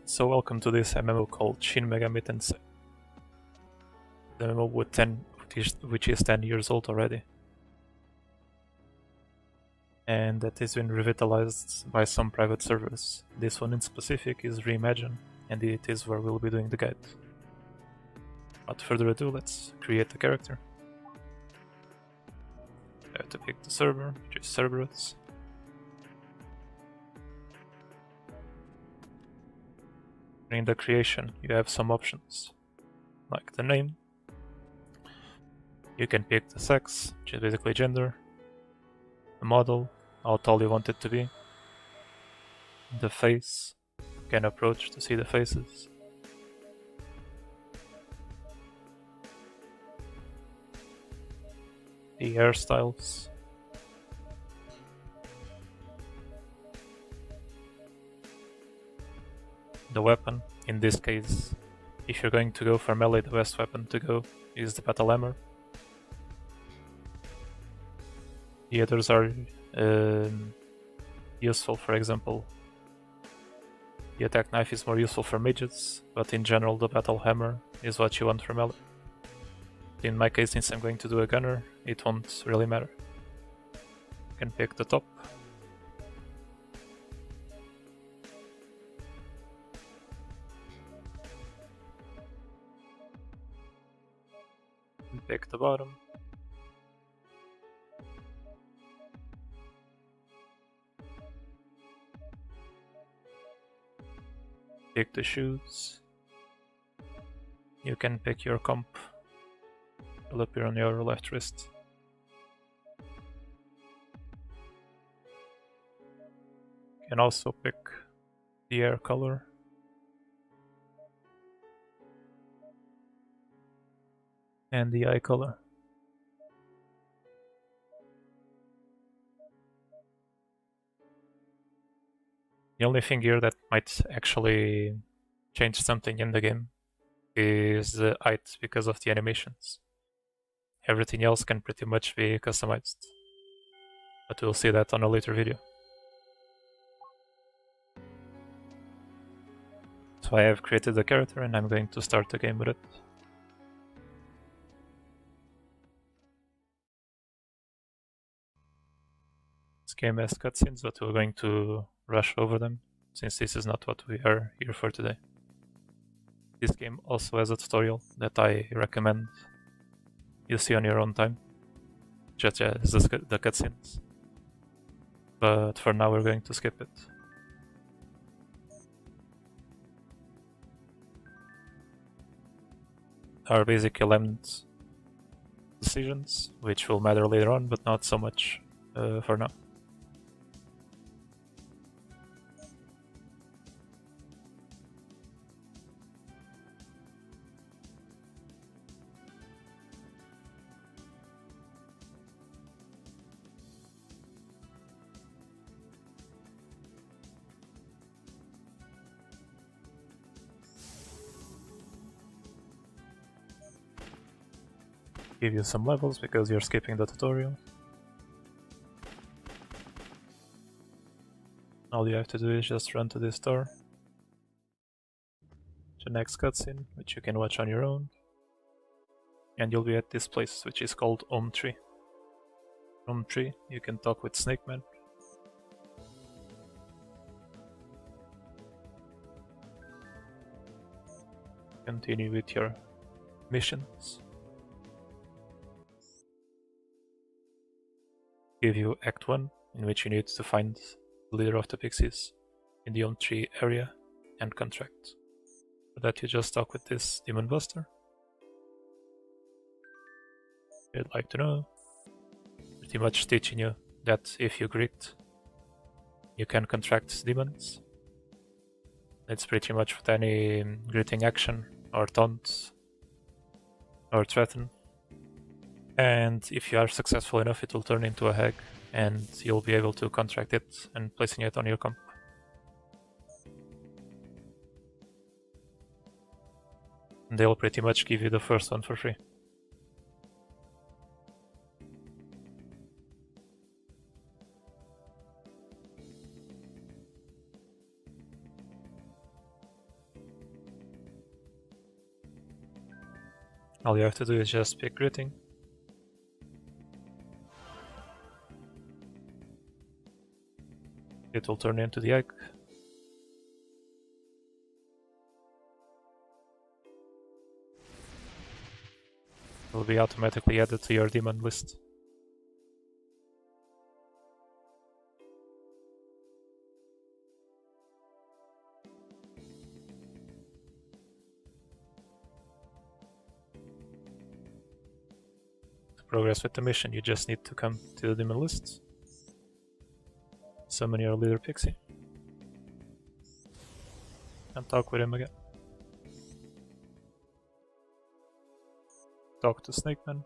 So welcome to this MMO called Shin Megami Tensei. The MMO which is 10 years old already. And that has been revitalized by some private servers. This one in specific is reimagined, and it is where we'll be doing the guide. Without further ado, let's create the character. I have to pick the server, which is Cerberus. In the creation, you have some options, like the name. You can pick the sex, which is basically gender, the model, how tall you want it to be, the face, you can approach to see the faces, the hairstyles, the weapon. In this case, if you're going to go for melee, the best weapon to go is the battle hammer. The others are useful. For example, the attack knife is more useful for mages, but in general the battle hammer is what you want for melee. In my case, since I'm going to do a gunner, it won't really matter. You can pick the top. And pick the bottom. Pick the shoes. You can pick your comp. It'll appear on your left wrist. You can also pick the hair color. And the eye color. The only thing here that might actually change something in the game is the height because of the animations. Everything else can pretty much be customized, but we'll see that on a later video. So I have created the character and I'm going to start the game with it. This game has cutscenes, but we're going to rush over them, since this is not what we are here for today. This game also has a tutorial that I recommend you see on your own time, just as the cutscenes. But for now we're going to skip it. Our basic element decisions, which will matter later on, but not so much for now. Give you some levels because you're skipping the tutorial. All you have to do is just run to this door. The next cutscene, which you can watch on your own. And you'll be at this place, which is called Home Tree. Home Tree, you can talk with Snake Man. Continue with your missions. Give you Act 1, in which you need to find the leader of the Pixies in the Home Tree area and contract. For that you just talk with this Demon Buster. You'd like to know, pretty much teaching you that if you grit, you can contract demons. It's pretty much with any gritting action or taunt or threaten. And if you are successful enough, it will turn into a hag, and you'll be able to contract it and placing it on your comp. And they'll pretty much give you the first one for free. All you have to do is just pick greeting. It will turn into the egg. It will be automatically added to your daemon list. To progress with the mission, you just need to come to the daemon list, summon your leader pixie, and talk with him again. Talk to Snakeman.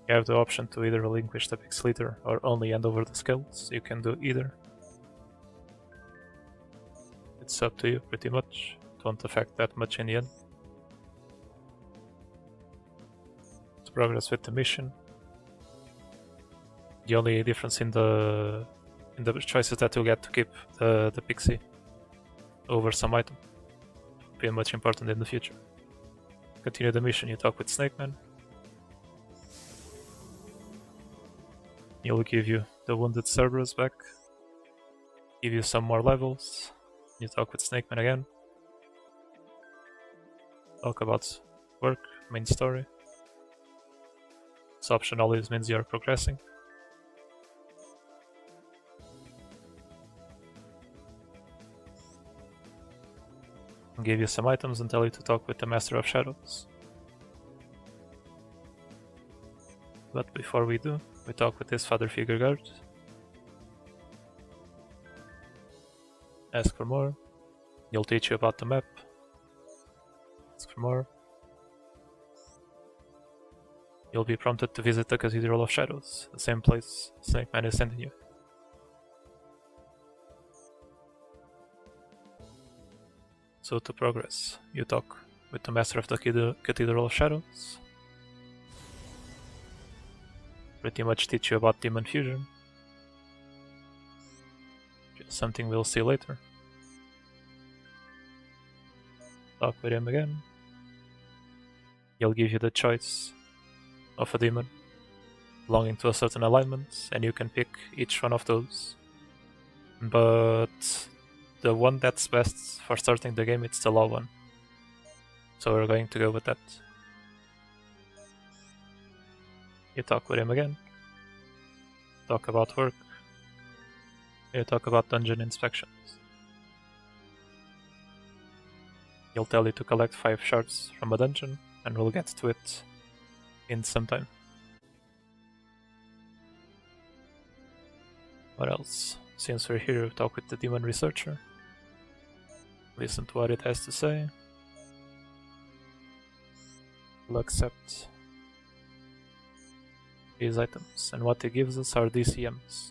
You have the option to either relinquish the pixie leader or only hand over the skills. You can do either. It's up to you pretty much. It won't affect that much in the end. To progress with the mission, the only difference in the choice is that you get to keep the pixie over some item. Will be much important in the future. Continue the mission, you talk with Snakeman. He'll give you the wounded Cerberus back, give you some more levels. You talk with Snakeman again. Talk about work, main story. This option always means you're progressing. I'll give you some items and tell you to talk with the Master of Shadows. But before we do, we talk with this father figure guard. Ask for more. He'll teach you about the map. Ask for more. You'll be prompted to visit the Cathedral of Shadows, the same place Snakeman is sending you. So to progress, you talk with the Master of the Cathedral of Shadows. Pretty much teach you about Demon Fusion. Just something we'll see later. Talk with him again. He'll give you the choice of a demon belonging to a certain alignment, and you can pick each one of those. But the one that's best for starting the game, it's the law one. So we're going to go with that. You talk with him again. Talk about work. You talk about dungeon inspections. He'll tell you to collect 5 shards from a dungeon, and we'll get to it in some time. What else? Since we're here, talk with the demon researcher. Listen to what it has to say. We'll accept these items, and what it gives us are DCMs.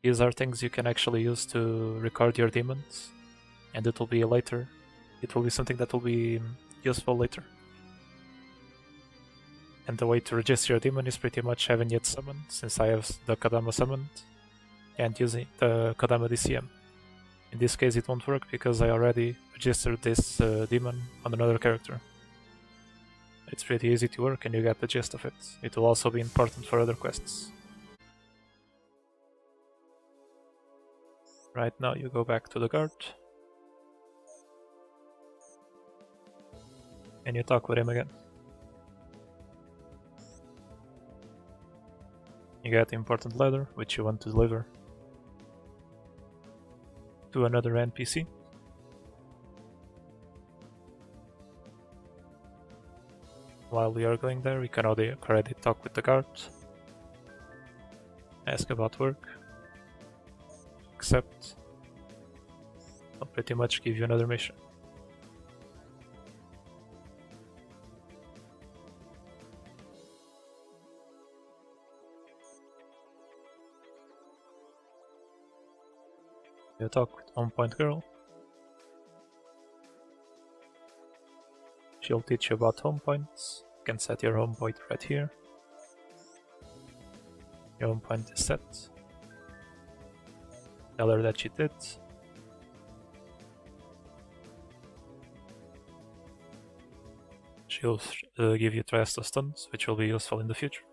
These are things you can actually use to record your demons, and it will be later. It will be something that will be useful later. And the way to register your demon is pretty much having it summoned, since I have the Kodama summoned, and using the Kodama DCM. In this case it won't work because I already registered this demon on another character. It's pretty easy to work and you get the gist of it. It will also be important for other quests. Right now you go back to the guard. And you talk with him again. You get the important letter, which you want to deliver to another NPC. While we are going there, we can already talk with the guard, ask about work, accept. I'll pretty much give you another mission. You talk with On Point Girl. She'll teach you about home points. You can set your home point right here. Your home point is set. Tell her that she did. She'll give you 3 stunts, which will be useful in the future,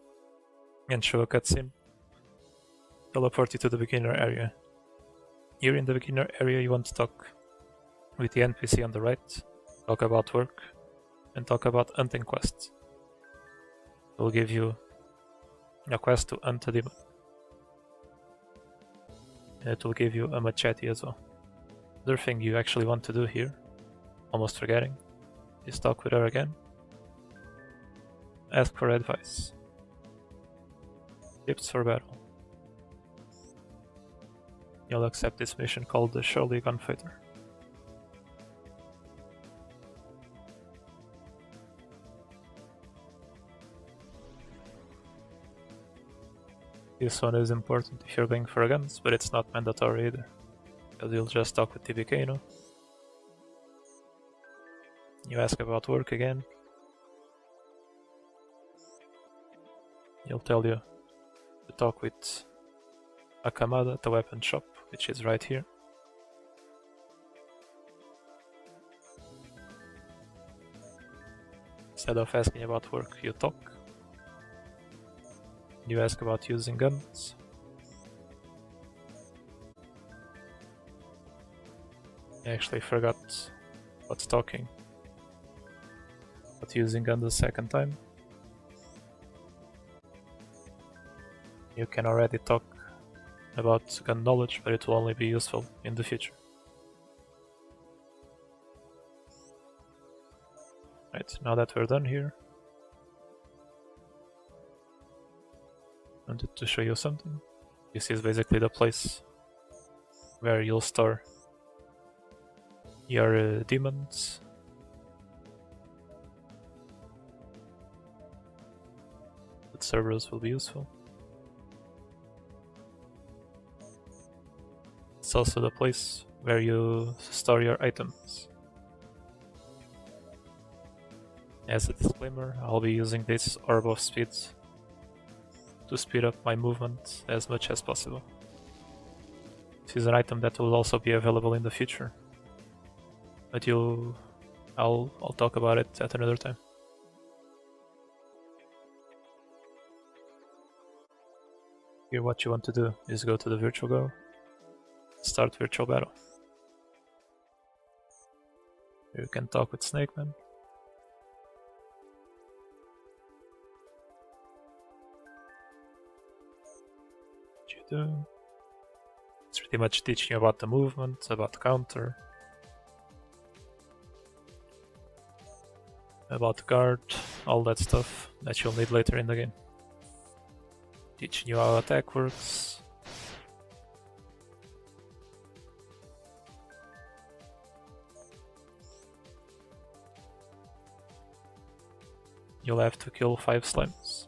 and show a cutscene. Teleport you to the beginner area. Here in the beginner area you want to talk with the NPC on the right, talk about work, and talk about hunting quests. It will give you a quest to hunt a demon. And it will give you a machete as well. Other thing you actually want to do here, almost forgetting, is talk with her again. Ask for advice. Tips for battle. You'll accept this mission called the Surely Gunfighter. This one is important if you're going for guns, but it's not mandatory either, because you'll just talk with TBK, you know. You ask about work again. He'll tell you to talk with Akamada at the weapon shop, which is right here. Instead of asking about work, you talk. You ask about using guns. I actually forgot what's talking. But using guns the second time. You can already talk about gun knowledge, but it will only be useful in the future. Right, now that we're done here, I wanted to show you something. This is basically the place where you'll store your demons. The servers will be useful. It's also the place where you store your items. As a disclaimer, I'll be using this Orb of Speed to speed up my movement as much as possible. This is an item that will also be available in the future, but I'll talk about it at another time. Here what you want to do is go to the virtual go, start virtual battle. Here you can talk with Snake Man. It's pretty much teaching you about the movement, about counter, about guard, all that stuff that you'll need later in the game. Teaching you how attack works. You'll have to kill 5 slimes.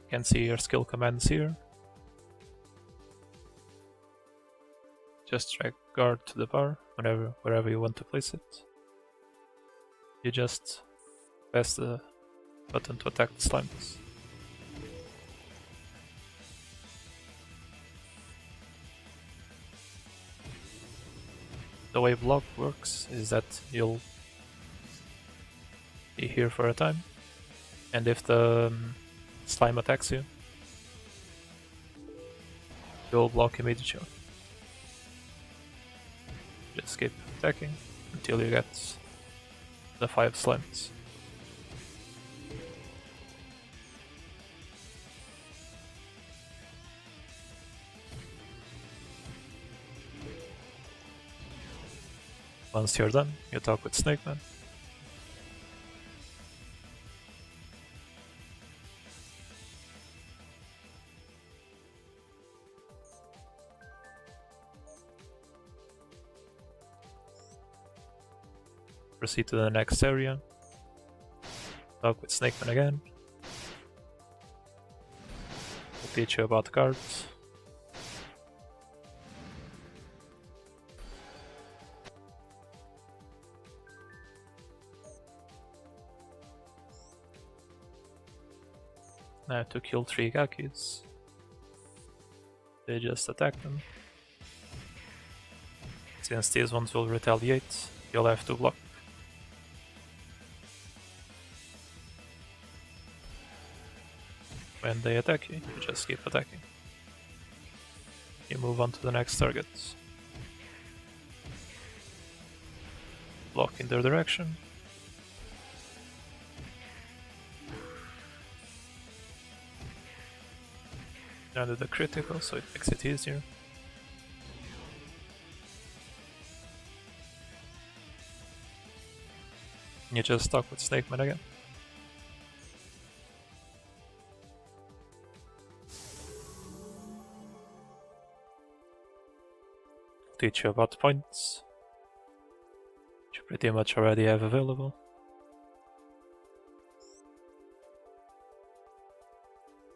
You can see your skill commands here. Just drag guard to the bar wherever you want to place it. You just press the button to attack the slimes. The way block works is that you'll be here for a time, and if the slime attacks you, you'll block immediately. Just keep attacking until you get the 5 slimes. Once you're done, you talk with Snake Man. Proceed to the next area. Talk with Snake Man again. We'll teach you about cards. Now to kill 3 Gakis. They just attack them. Since these ones will retaliate, you'll have to block. When they attack you, you just keep attacking. You move on to the next target. Block in their direction. Landed a critical, so it makes it easier. You just talk with Snakeman again. Teach you about points, which you pretty much already have available.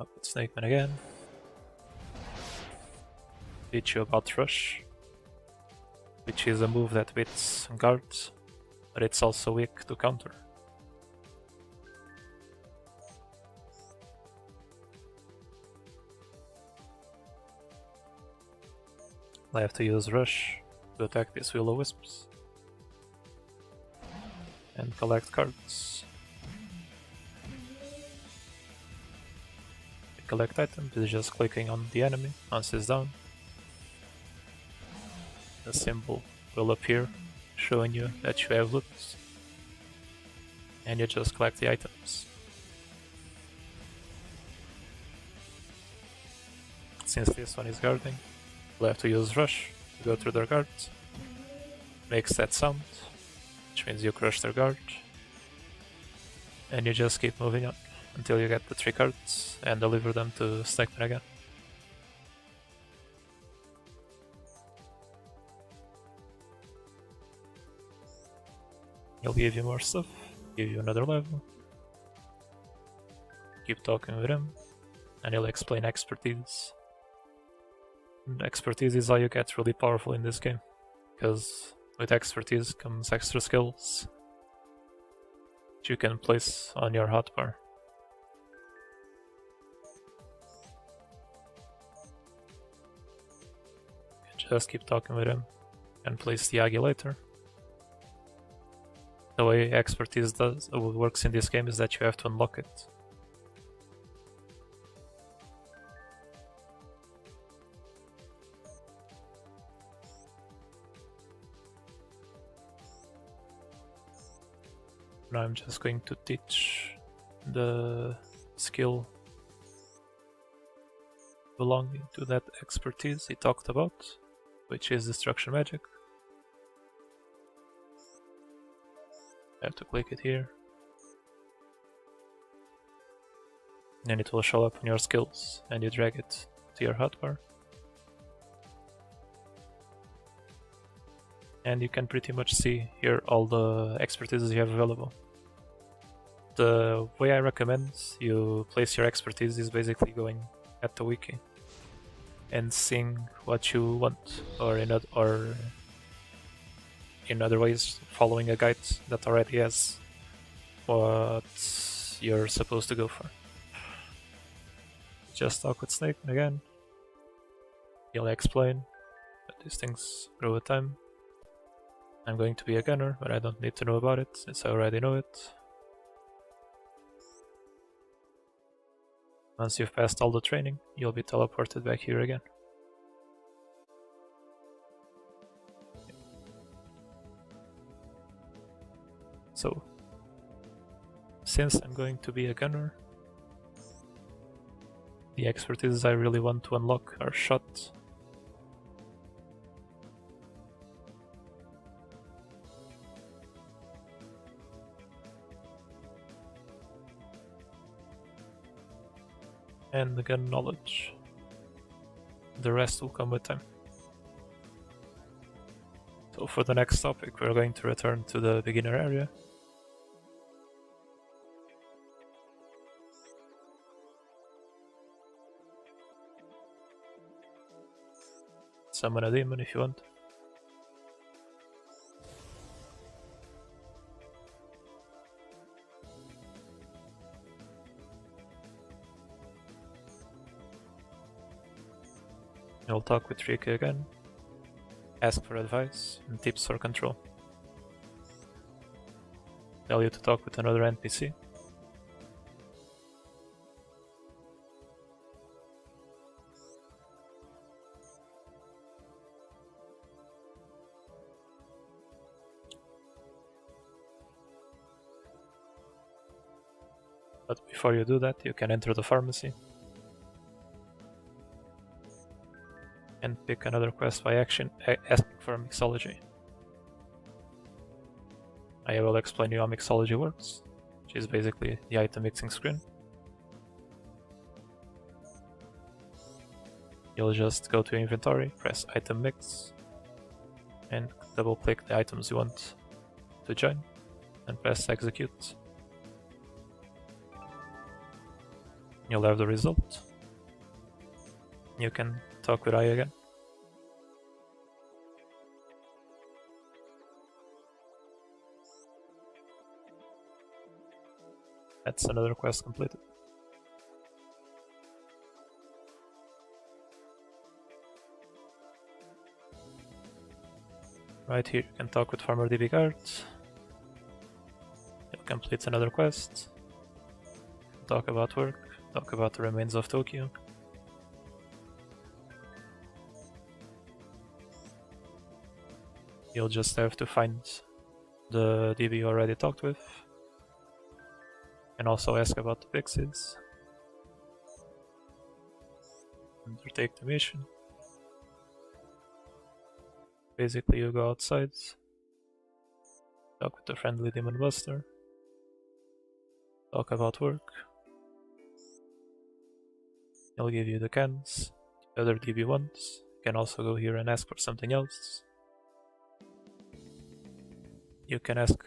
Up with Snakeman again. Teach you about Rush, which is a move that beats guards, but it's also weak to counter. I have to use Rush to attack these Will-O-Wisps and collect cards. Collect items is just clicking on the enemy once it's down. The symbol will appear showing you that you have loot, and you just collect the items. Since this one is guarding, you'll have to use Rush to go through their guards. Makes that sound, which means you crush their guard, and you just keep moving on until you get the 3 cards and deliver them to Snakeman again. He'll give you more stuff, give you another level, keep talking with him, and he'll explain expertise. And expertise is how you get really powerful in this game, because with expertise comes extra skills that you can place on your hotbar. Just keep talking with him and place the Agi later. The way expertise works in this game is that you have to unlock it. Now I'm just going to teach the skill belonging to that expertise he talked about, which is Destruction Magic. I have to click it here, and it will show up in your skills, and you drag it to your hotbar. And you can pretty much see here all the expertises you have available. The way I recommend you place your expertise is basically going at the wiki and seeing what you want, or in other ways following a guide that already has what you're supposed to go for. Just talk with Snake again. He'll explain that these things grow with time. I'm going to be a gunner, but I don't need to know about it since I already know it. Once you've passed all the training, you'll be teleported back here again. So, since I'm going to be a gunner, the expertises I really want to unlock are Shot, and the gun knowledge. The rest will come with time. So for the next topic, we're going to return to the beginner area. Summon a demon if you want. You'll talk with Rika again, ask for advice and tips for control. Tell you to talk with another NPC. But before you do that, you can enter the pharmacy and pick another quest by action, ask for mixology. I will explain you how mixology works, which is basically the item mixing screen. You'll just go to inventory, press item mix, and double click the items you want to join, and press execute. You'll have the result. You can talk with I again. That's another quest completed. Right here you can talk with Farmer DB Guard. You'll complete another quest. Talk about work, talk about the remains of Tokyo. You'll just have to find the DB you already talked with, and also ask about the pixies. Undertake the mission. Basically you go outside, talk with the friendly demon buster, talk about work. He'll give you the cans the other DB wants. You can also go here and ask for something else. You can ask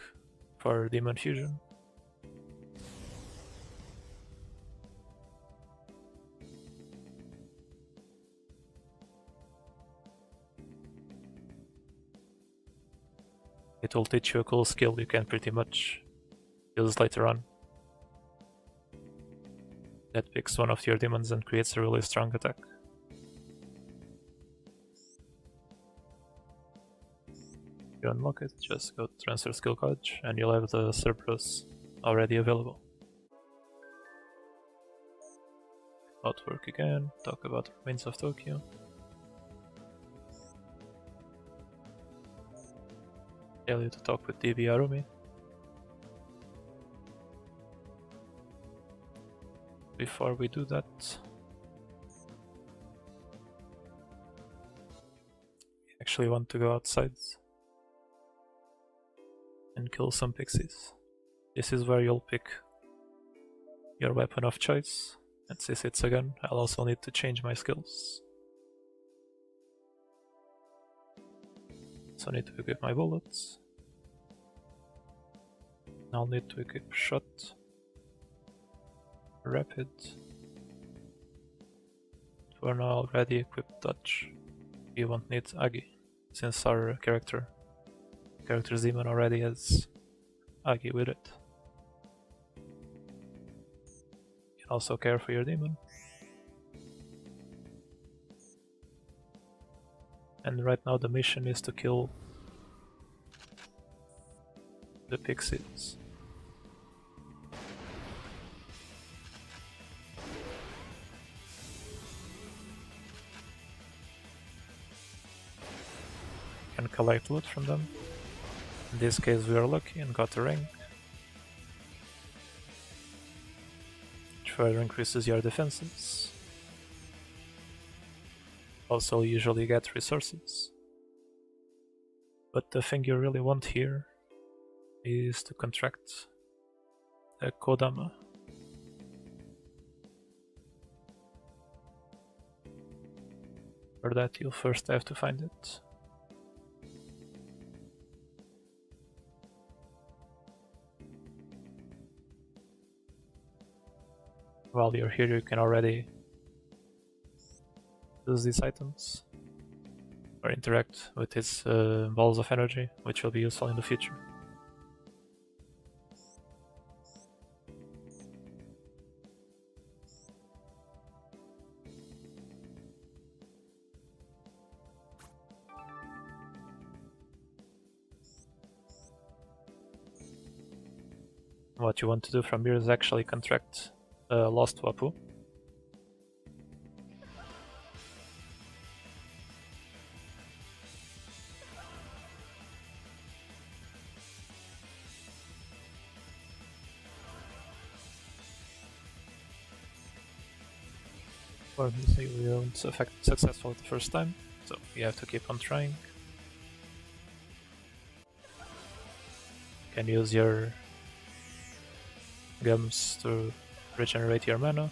for demon fusion. It will teach you a cool skill you can pretty much use later on. That picks one of your demons and creates a really strong attack. If you unlock it, just go to transfer skill code and you'll have the Cerberus already available. About work again, talk about the remains of Tokyo. Tell you to talk with DB Arumi. Before we do that, we actually want to go outside and kill some pixies. This is where you'll pick your weapon of choice, and since it's a gun, I'll also need to change my skills. So I need to equip my bullets. I'll need to equip shot, rapid. For now, already equipped dodge. We won't need Agi, since our character's demon already has Agi with it. You can also care for your demon. And right now the mission is to kill the pixies. You can collect loot from them. In this case we are lucky and got a ring, which further increases your defenses. Also usually get resources. But the thing you really want here is to contract a Kodama. For that you'll first have to find it. While you're here you can already use these items or interact with its balls of energy, which will be useful in the future. What you want to do from here is actually contract Lost Wapu. Obviously we weren't successful the first time, so you have to keep on trying. You can use your gums to regenerate your mana.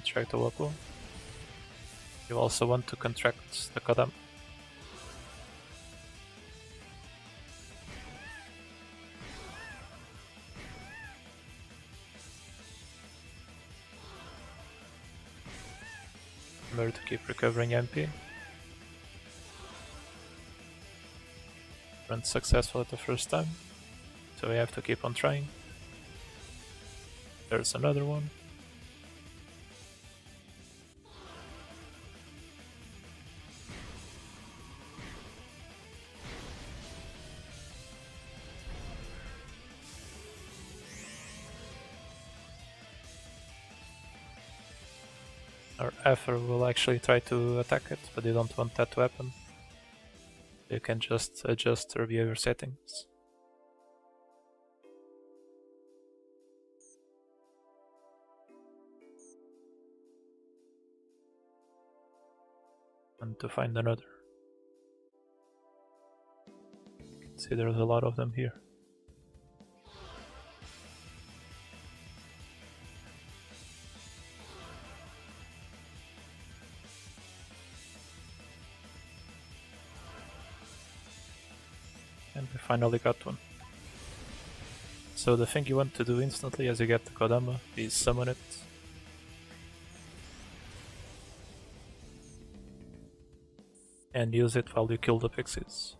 Track the Wapu. You also want to contract the Kodam. Remember to keep recovering MP. Weren't successful at the first time, so we have to keep on trying. There's another one. Our Aether will actually try to attack it, but you don't want that to happen. You can just adjust your behavior settings. And to find another. You can see there's a lot of them here. And we finally got one. So the thing you want to do instantly as you get the Kodama is summon it. And use it while you kill the pixies.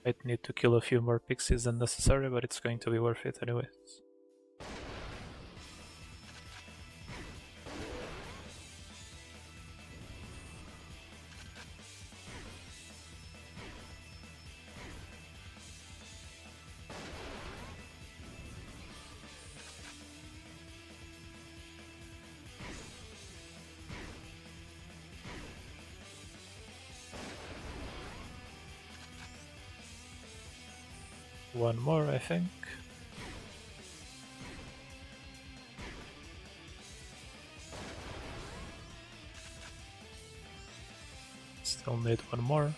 Might need to kill a few more pixies than necessary, but it's going to be worth it anyways. One more, I think. Still need one more.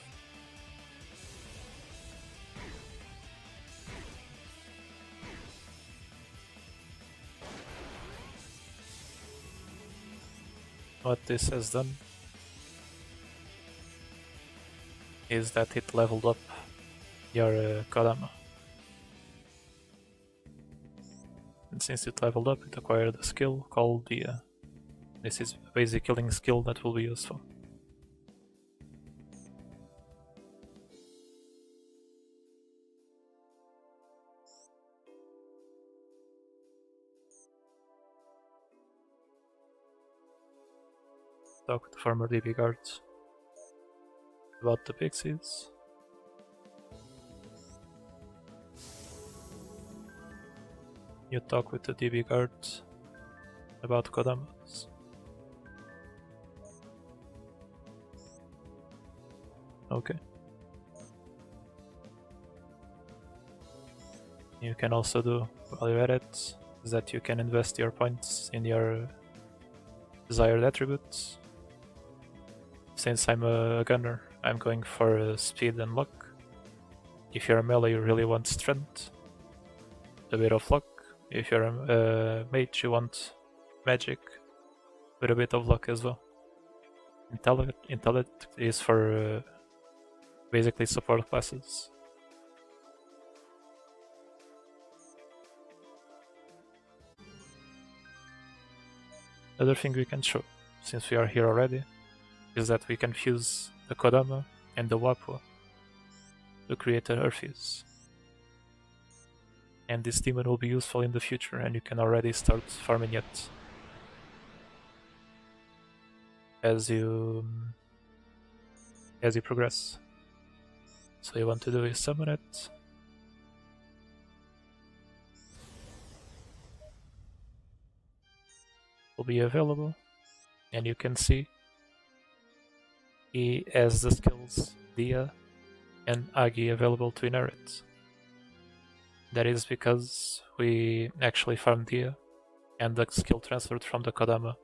What this has done is that it leveled up your Kodama. And since it leveled up, it acquired a skill called the this is a basic killing skill that will be useful. talk with the former DB guards about the pixies. You talk with the DB guards about Kodamas. Okay. You can also do value added, is that you can invest your points in your desired attributes. Since I'm a gunner, I'm going for speed and luck. If you're a melee, you really want strength, a bit of luck. If you're a mage, you want magic, with a bit of luck as well. Intellect is for basically support classes. Another thing we can show, since we are here already, is that we can fuse the Kodama and the Wapua to create an Earthies. And this demon will be useful in the future, and you can already start farming it as you progress. So you want to do is summon it. Will be available, and you can see he has the skills Dia and Agi available to inherit. That is because we actually farmed Dia and the skill transferred from the Kodama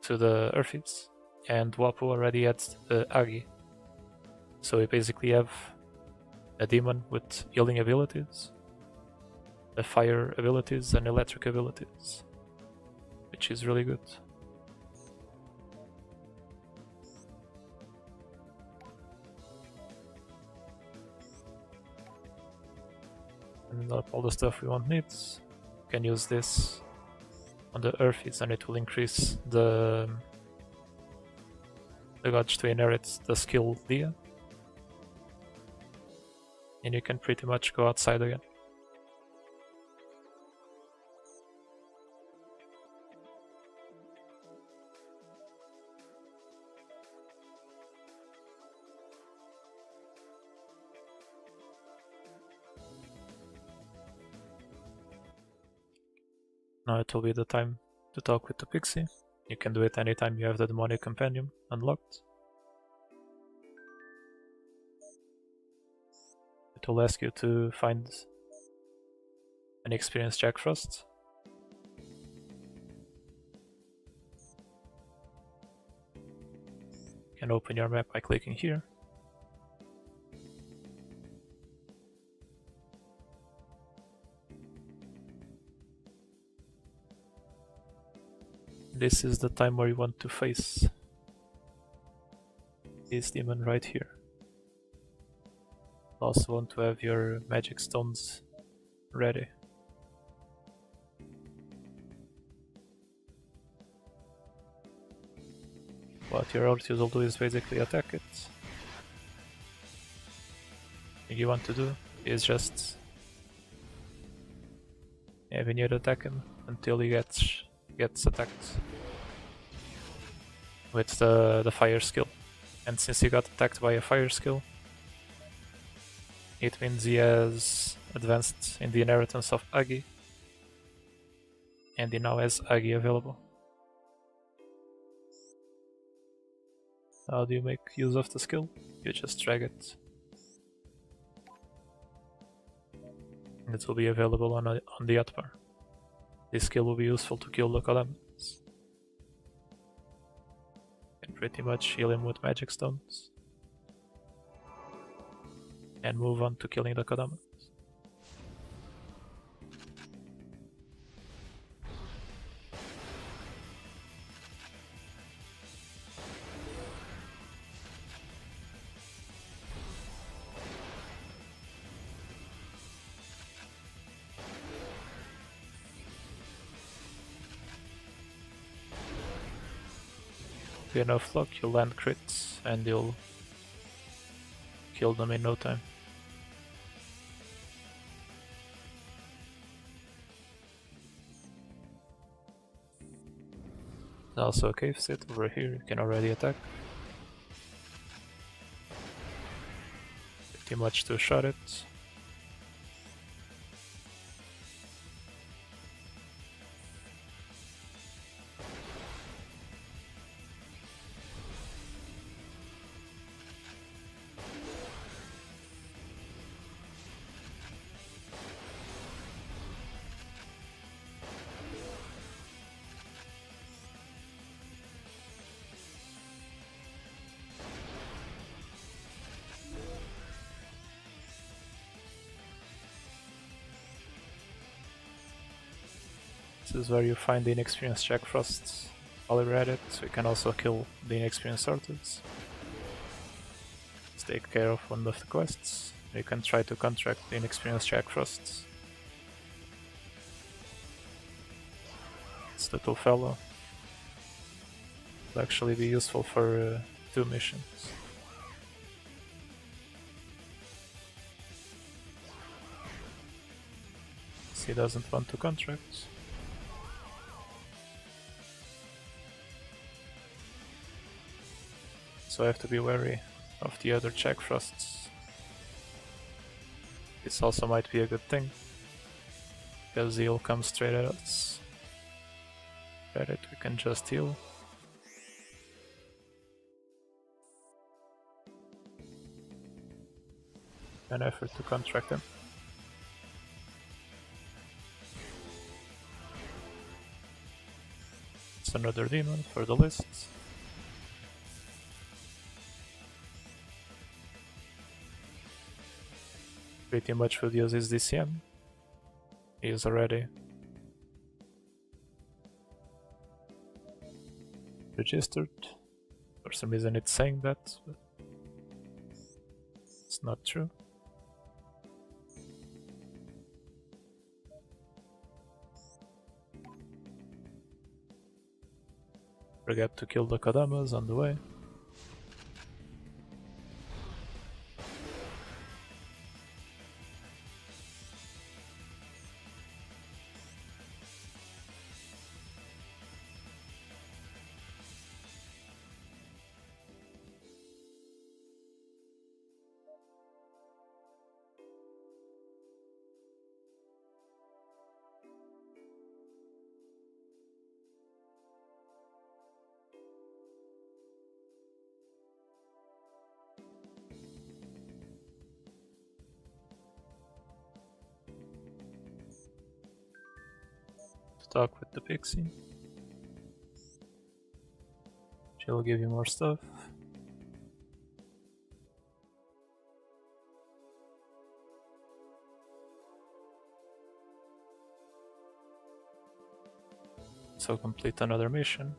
to the Earthies, and Wapu already had Agi. So we basically have a demon with healing abilities, a fire abilities, and electric abilities, which is really good. And all the stuff we want needs. We can use this on the Earthies, and it will increase the gods to inherit the skill Dia. And you can pretty much go outside again. Now it will be the time to talk with the pixie. You can do it anytime you have the demonic companion unlocked. It will ask you to find an experienced Jack Frost. You can open your map by clicking here. This is the time where you want to face this demon right here. Also want to have your magic stones ready. What your Ortiz will do is basically attack it. What you want to do is just having you attack him until he gets attacked with the fire skill. And since he got attacked by a fire skill, it means he has advanced in the inheritance of Agi, and he now has Agi available. How do you make use of the skill? You just drag it, and it will be available on the hotbar. This skill will be useful to kill the Kodamas. And pretty much heal him with magic stones. And move on to killing the Kodamas. With enough luck, you'll land crits and you'll kill them in no time. also a cave sit over here, you can already attack. Pretty much two-shot it. This is where you find the inexperienced Jack Frosts. While you're at it, we can also kill the inexperienced Sorters. Let's take care of one of the quests. You can try to contract the inexperienced Jack Frosts. This little fellow will actually be useful for 2 missions. He doesn't want to contract. So I have to be wary of the other Jack Frosts. This also might be a good thing, because he'll come straight at us. At it, we can just heal. An effort to contract him. It's another demon for the list. Pretty much would use his DCM. He is already registered. For some reason it's saying that, but it's not true. Forget to kill the Kodamas on the way. Talk with the pixie. She'll give you more stuff. So complete another mission.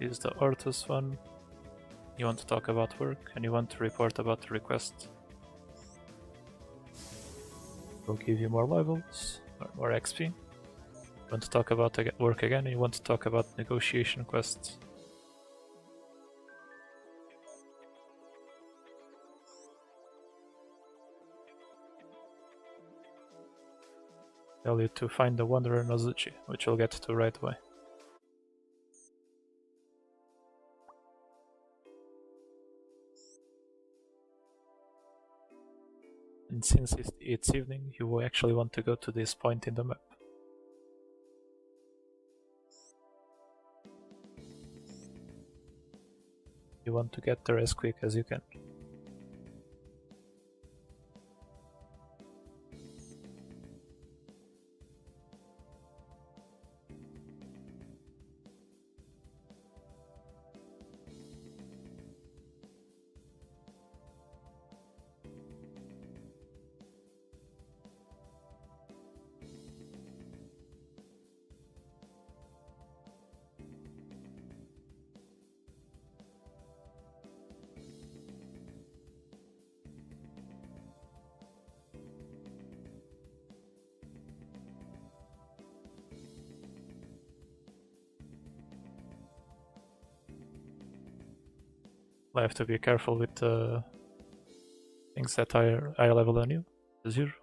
Is the Arthas one. You want to talk about work and you want to report about the request. We'll give you more levels, or more XP. You want to talk about work again and you want to talk about negotiation quests. Tell you to find the Wanderer Nozuchi, which we'll get to right away. And since it's evening, you will actually want to go to this point in the map. You want to get there as quick as you can. I have to be careful with things that are higher level than you, as usual.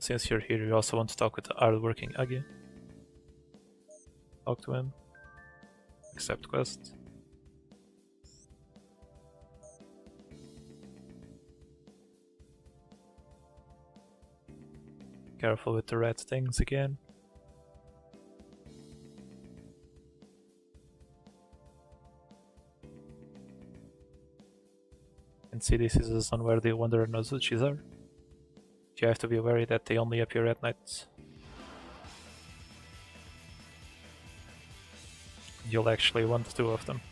Since you're here, you also want to talk with the hardworking Agi. Talk to him. Accept quest. Careful with the red things again. And see, this is a zone where the Wanderer Nozuchis are. You have to be wary that they only appear at night. You'll actually want two of them.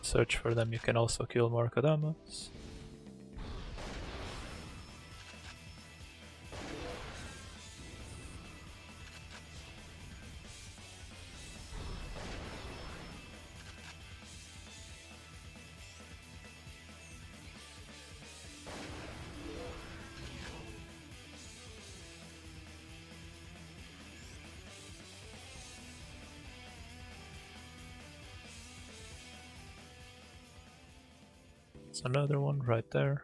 Search for them, you can also kill more Kodamas. There's another one right there.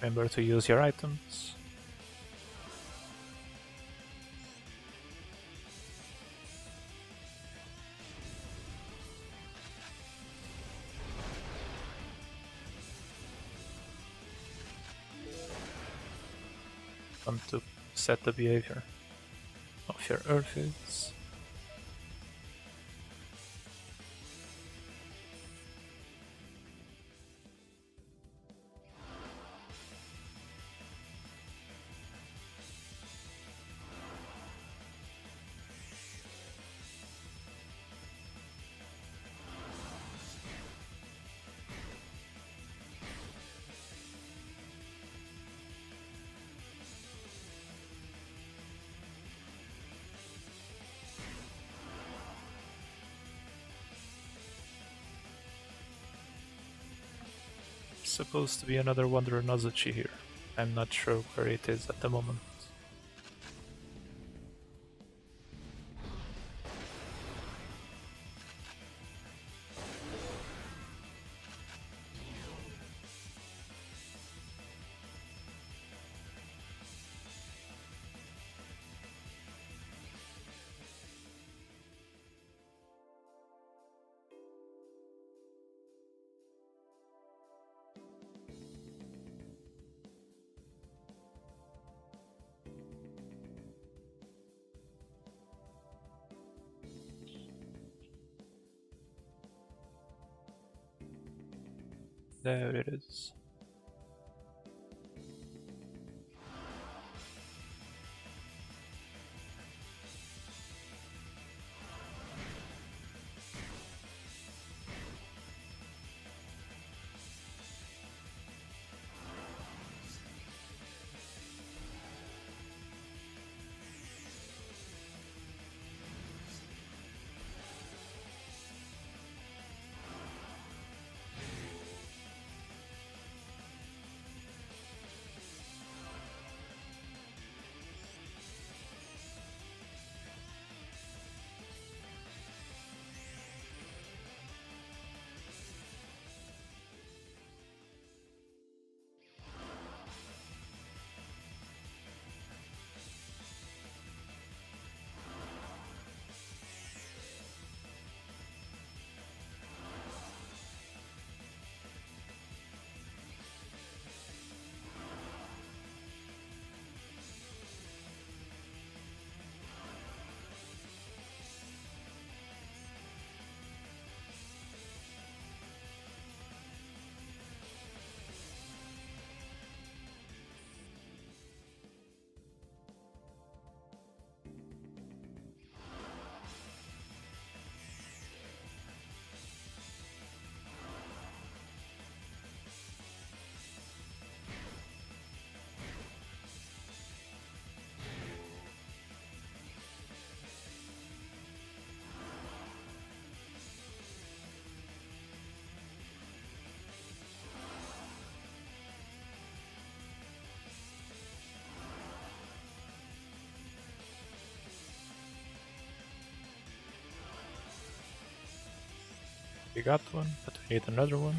Remember to use your items. Want to set the behavior of your Earthies. Supposed to be another Wanderer Nozuchi here. I'm not sure where it is at the moment. There it is. We got one, but we need another one.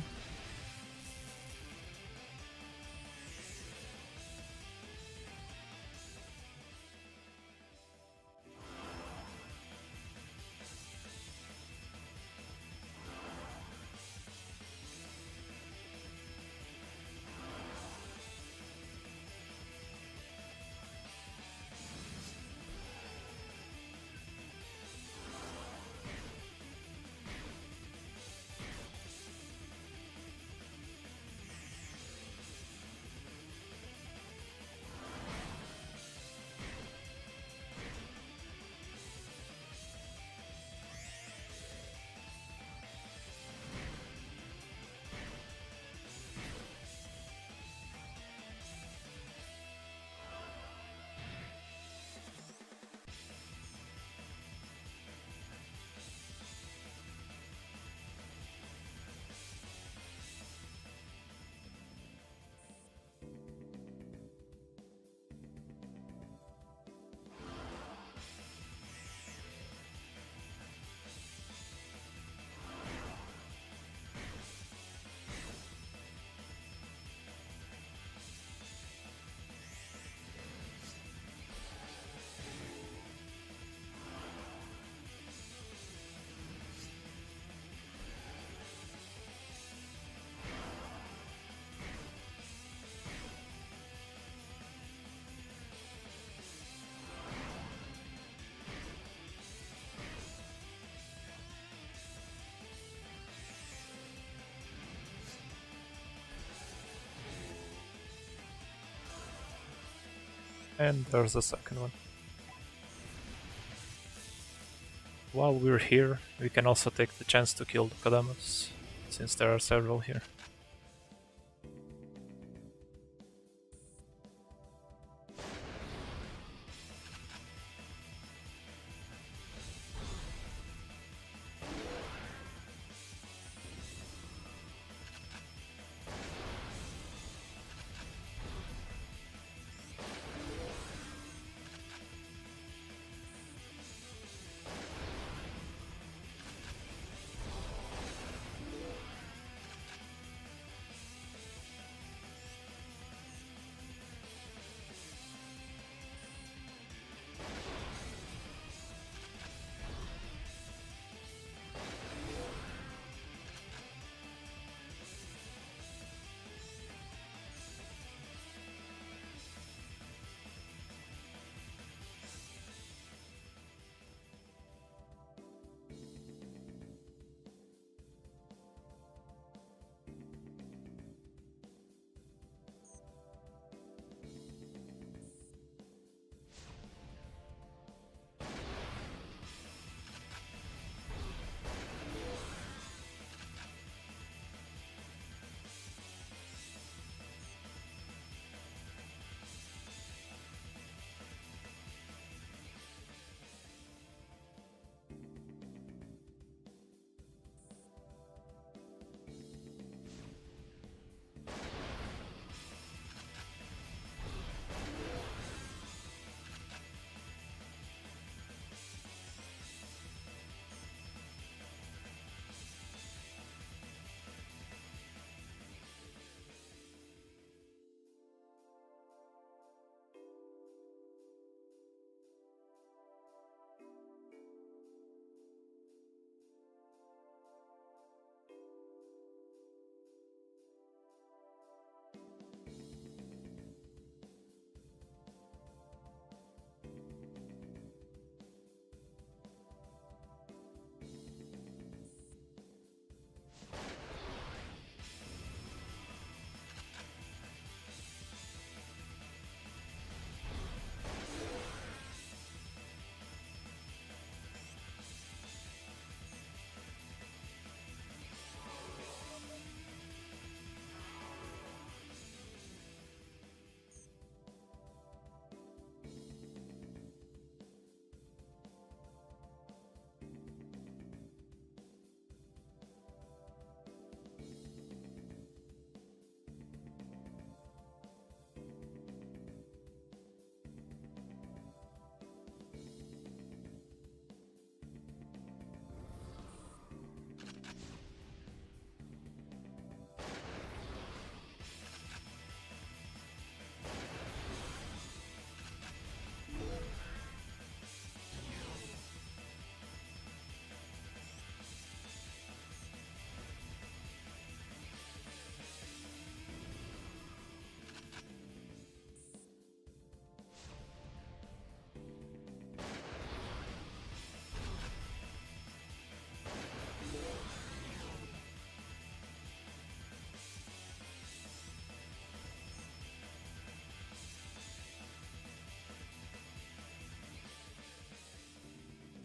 And there's the second one. While we're here, we can also take the chance to kill the Kodamas, since there are several here.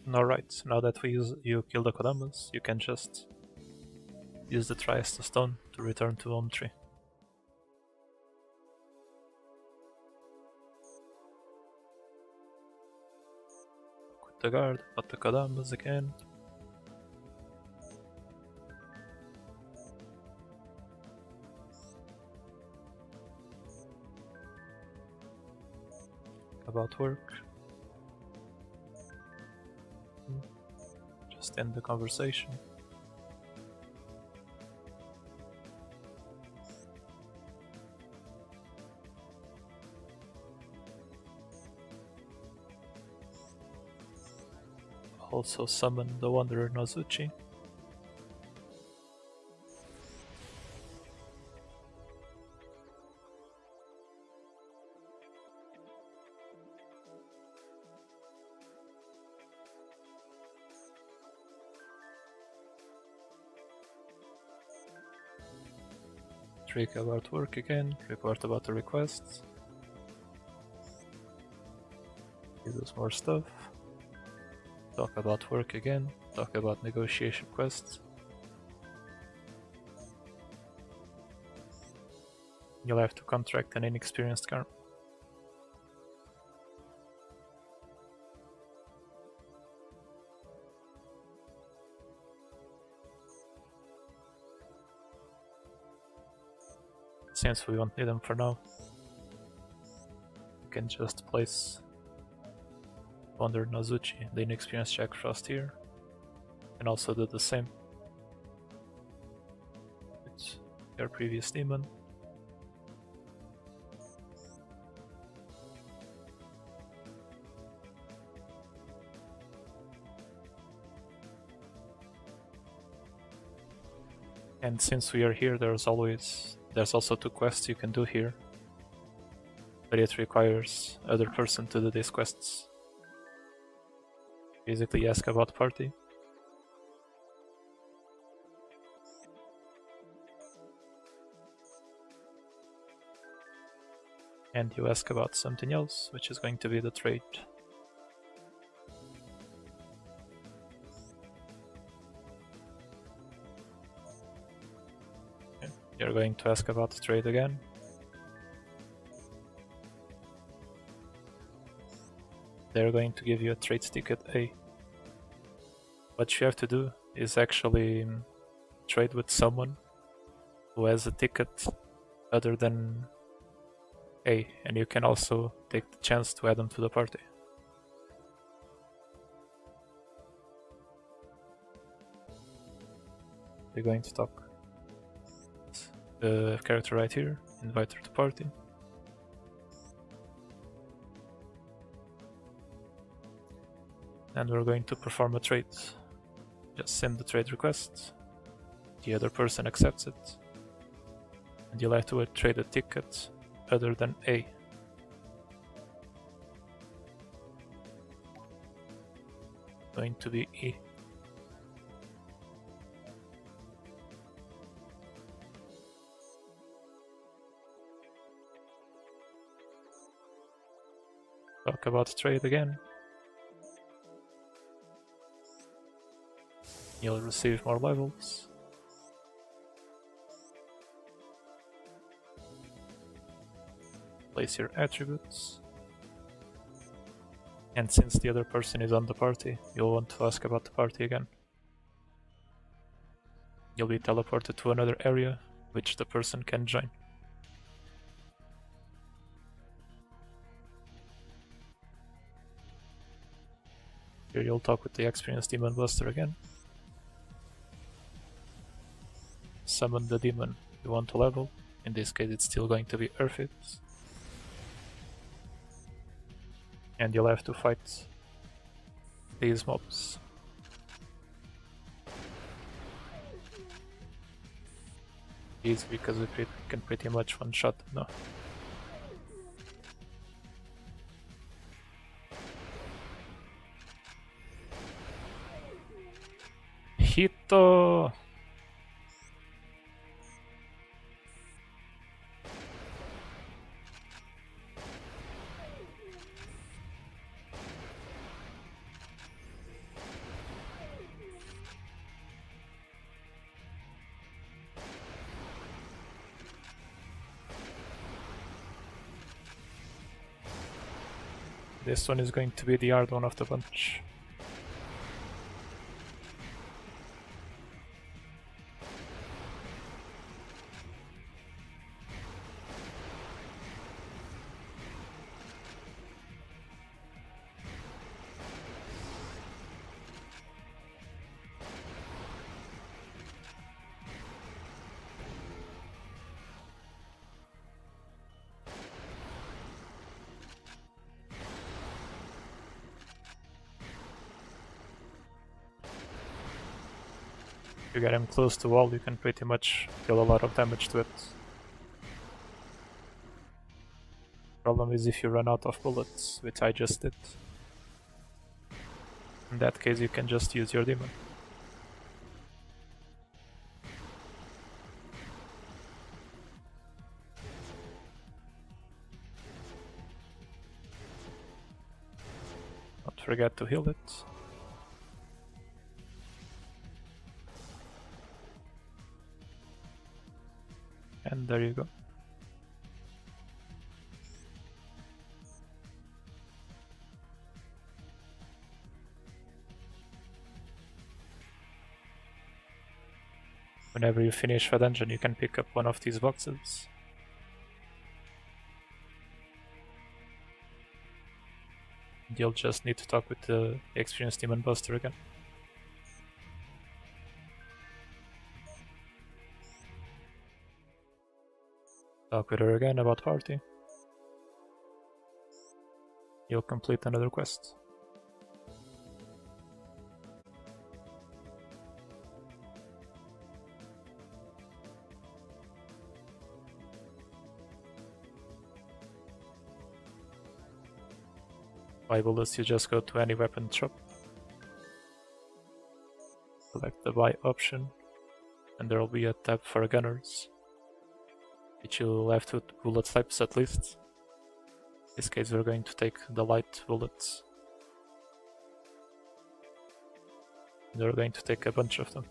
Alright, now that you kill the Kodamas, you can just use the Trieste stone to return to home tree. Quit the guard, but the Kodamas again. About work. Just end the conversation. Also summon the Wanderer Nozuchi. Trick about work again, report about the requests. Give us more stuff. Talk about work again, talk about negotiation quests. You'll have to contract an inexperienced car. Since we won't need them for now, we can just place Wonder Nozuchi, the inexperienced Jack Frost here, and also do the same with your previous demon. And since we are here, there's also 2 quests you can do here, but it requires other person to do these quests. Basically ask about party. And you ask about something else, which is going to be the trade. Okay. You're going to ask about the trade again. They're going to give you a trade ticket A. What you have to do is actually trade with someone who has a ticket other than A, and you can also take the chance to add them to the party. You're going to talk. The character right here, invite her to party. And we're going to perform a trade. Just send the trade request, the other person accepts it, and you'll have to trade a ticket other than A. Going to be E. Talk about trade again. You'll receive more levels. Place your attributes. And since the other person is on the party, you'll want to ask about the party again. You'll be teleported to another area, which the person can join. Here you'll talk with the experienced demon buster again. Summon the demon you want to level. In this case it's still going to be Earthit. And you'll have to fight these mobs. Easy because we can pretty much one-shot them now. Hito! This one is going to be the hard one of the bunch. If you get him close to wall, you can pretty much deal a lot of damage to it. Problem is if you run out of bullets, which I just did. In that case, you can just use your demon. Don't forget to heal it. And there you go. Whenever you finish a dungeon, you can pick up one of these boxes. You'll just need to talk with the experienced demon buster again. Talk with her again about party. You'll complete another quest. Buy bullets, you just go to any weapon shop. Select the buy option, and there will be a tab for gunners, which you'll have 2 bullet types at least. In this case, we're going to take the light bullets. And we're going to take a bunch of them.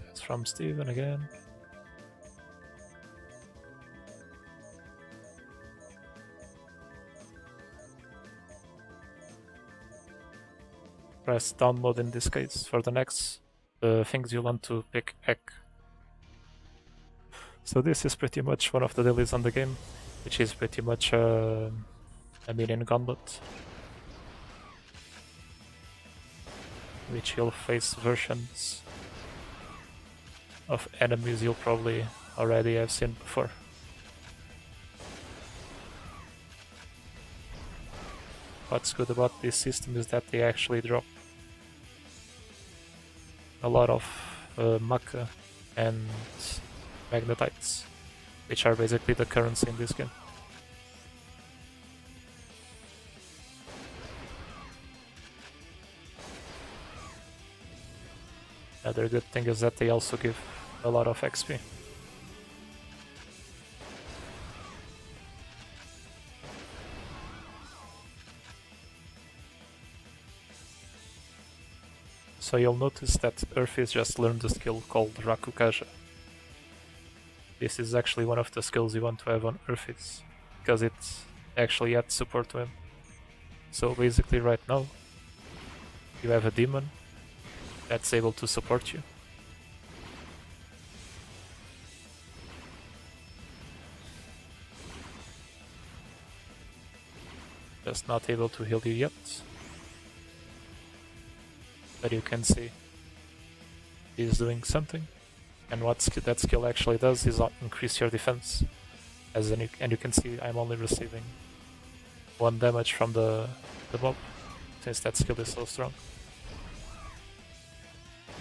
It's from Steven again. Press download in this case. For the next things you want to pick heck. So this is pretty much one of the dailies on the game, which is pretty much a minion gauntlet, which you'll face versions of enemies you'll probably already have seen before. What's good about this system is that they actually drop a lot of Maka and Magnetites, which are basically the currency in this game. Another good thing is that they also give a lot of XP. So you'll notice that Earthis just learned a skill called Rakukaja. This is actually one of the skills you want to have on Earthis, because it actually adds support to him. So basically right now, you have a demon that's able to support you. Just not able to heal you yet. But you can see he's doing something. And what that skill actually does is increase your defense. And you can see I'm only receiving 1 damage from the mob, since that skill is so strong.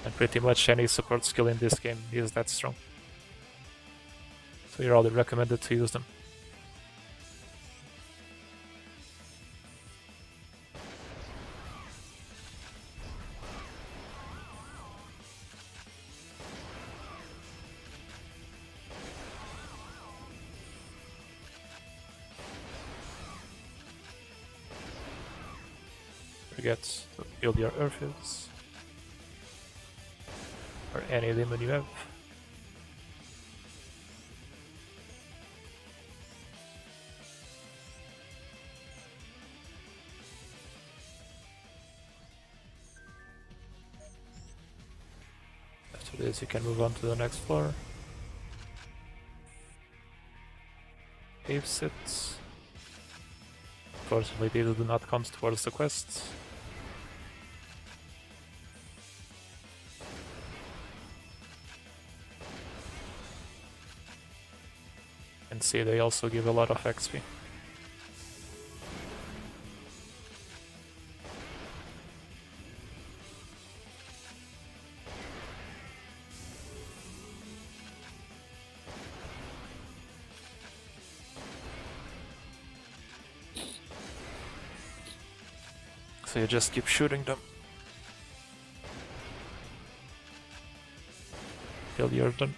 And pretty much any support skill in this game is that strong. So you're all recommended to use them. Forget to build your Earths, or any demon you have. After this you can move on to the next floor. Cave sits. Unfortunately these do not count towards the quests. And see, they also give a lot of XP. So you just keep shooting them till you're done.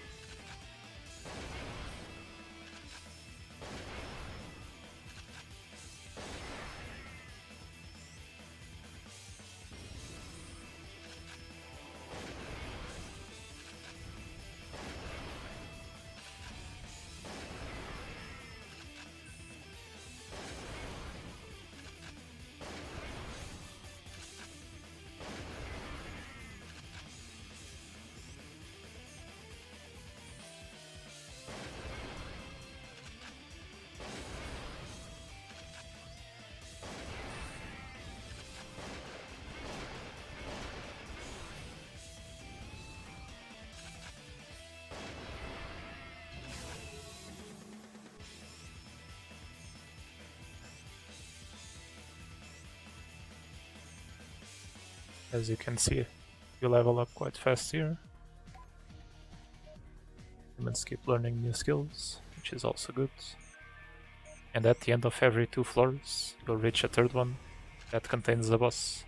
As you can see, you level up quite fast here. Humans keep learning new skills, which is also good. And at the end of every 2 floors, you'll reach a 3rd one that contains the boss.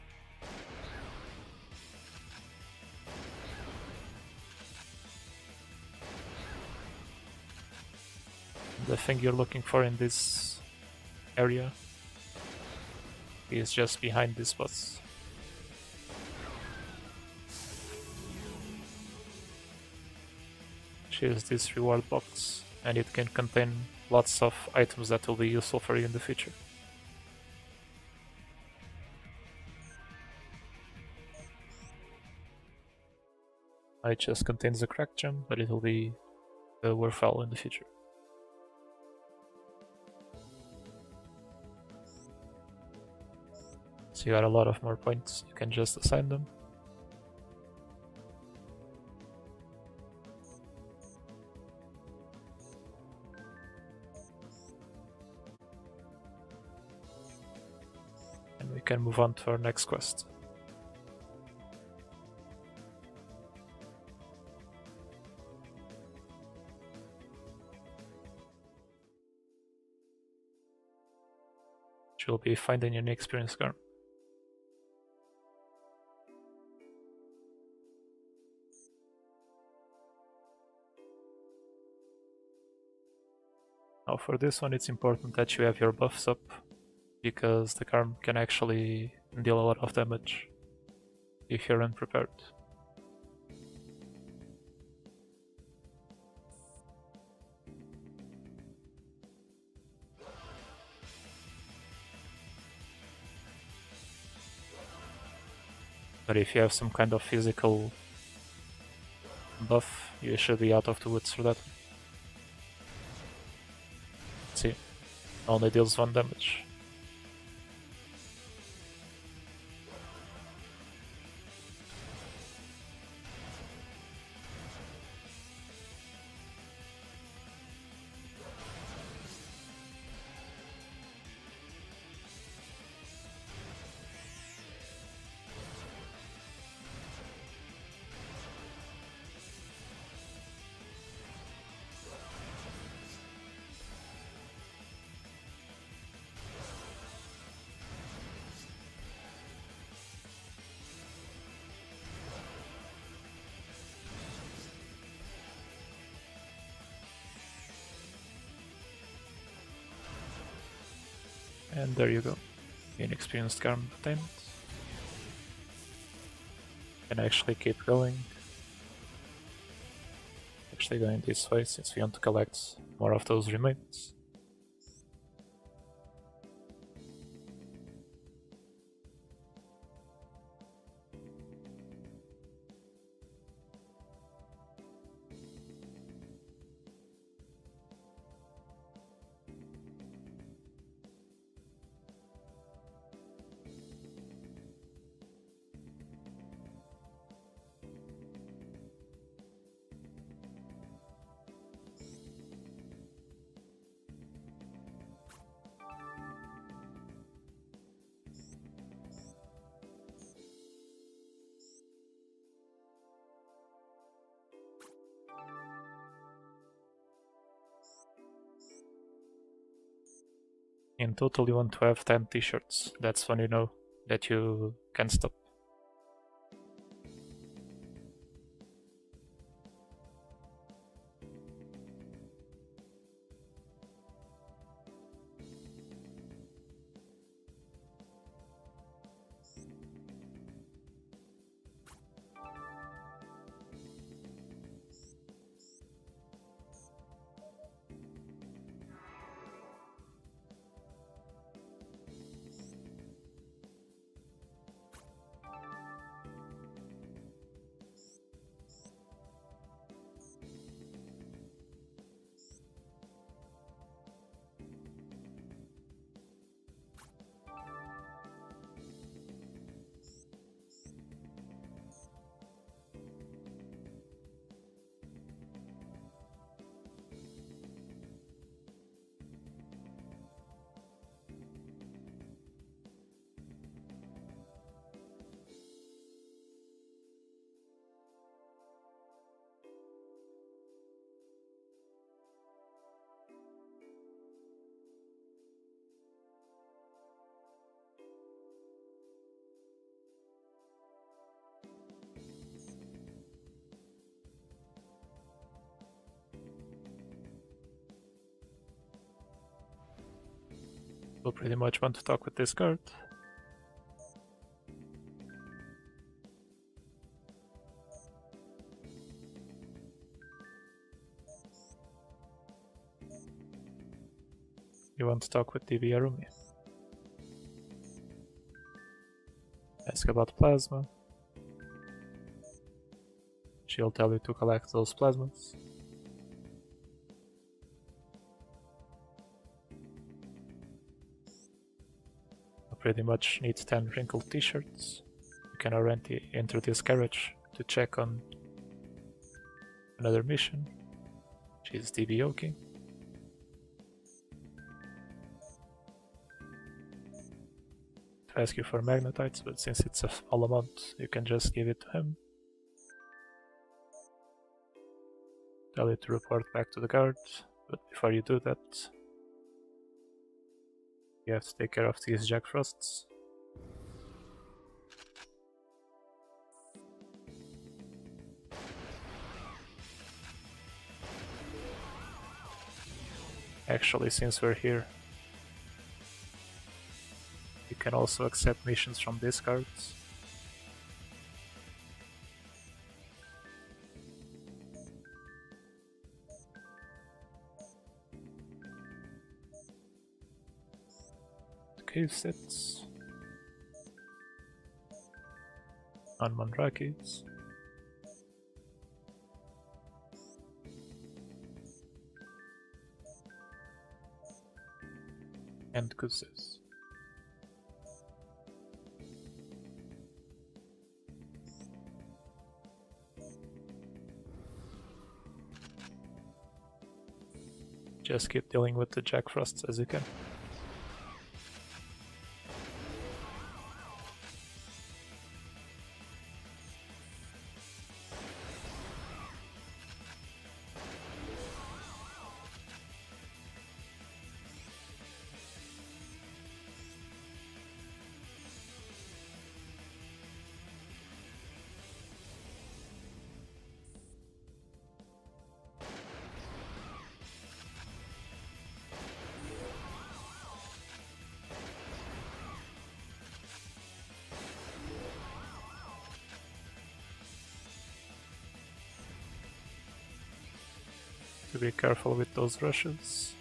The thing you're looking for in this area is just behind this boss. Is this reward box, and it can contain lots of items that will be useful for you in the future. It just contains a cracked gem, but it will be worthwhile in the future. So you got a lot of more points, you can just assign them. We can move on to our next quest. Which will be finding an experience card. Now for this one it's important that you have your buffs up, because the Karm can actually deal a lot of damage if you're unprepared. But if you have some kind of physical buff, you should be out of the woods for that. See, only deals 1 damage. And there you go. Inexperienced karma obtained. Can actually keep going. Actually going this way since we want to collect more of those remains. In total you want to have 10 t-shirts. That's when you know that you can stop. We'll pretty much want to talk with this card. You want to talk with DB Arumi. Ask about plasma. She'll tell you to collect those plasmas. Pretty much need 10 wrinkled t-shirts. You can already enter this garage to check on another mission, which is DB Oki. To ask you for magnetites, but since it's a small amount, you can just give it to him. Tell you to report back to the guard, but before you do that, you have to take care of these Jack Frosts. Actually, since we're here, you can also accept missions from these cards. Cave sets on Mandrakis. And gooses. Just keep dealing with the Jack Frosts as you can. to be careful with those rushes.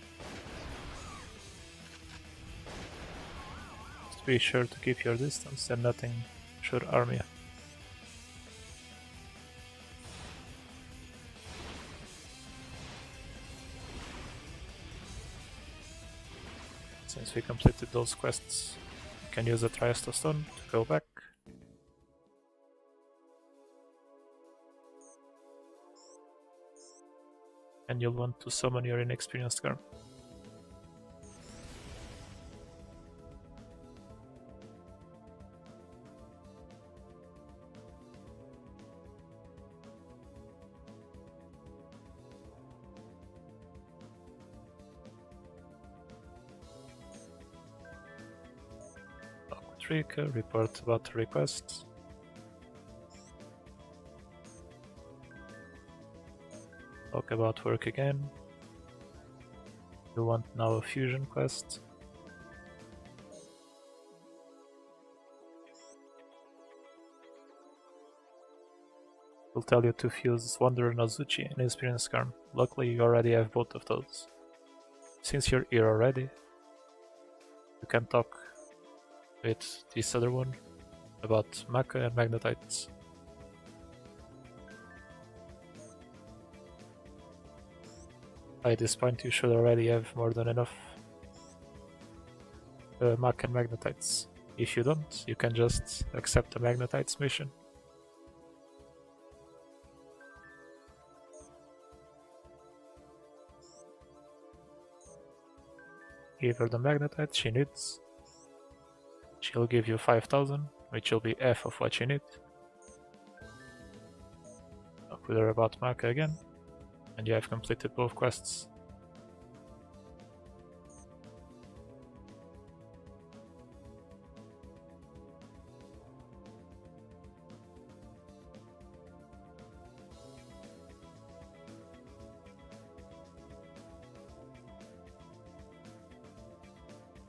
Just be sure to keep your distance and nothing should harm you. Since we completed those quests, you can use the Triasto Stone to go back. And you'll want to summon your inexperienced Garm. Rika, report about the request. Talk about work again. You want now a fusion quest. Will tell you to fuse Wanderer Nozuchi and Experienced Karm. Luckily you already have both of those. Since you're here already, you can talk with this other one about Maka and Magnetites. By this point you should already have more than enough Maka and Magnetites. If you don't, you can just accept the Magnetites mission. Give her the Magnetite she needs. She'll give you 5,000, which will be half of what you need. Talk with her about Maka again, and you have completed both quests.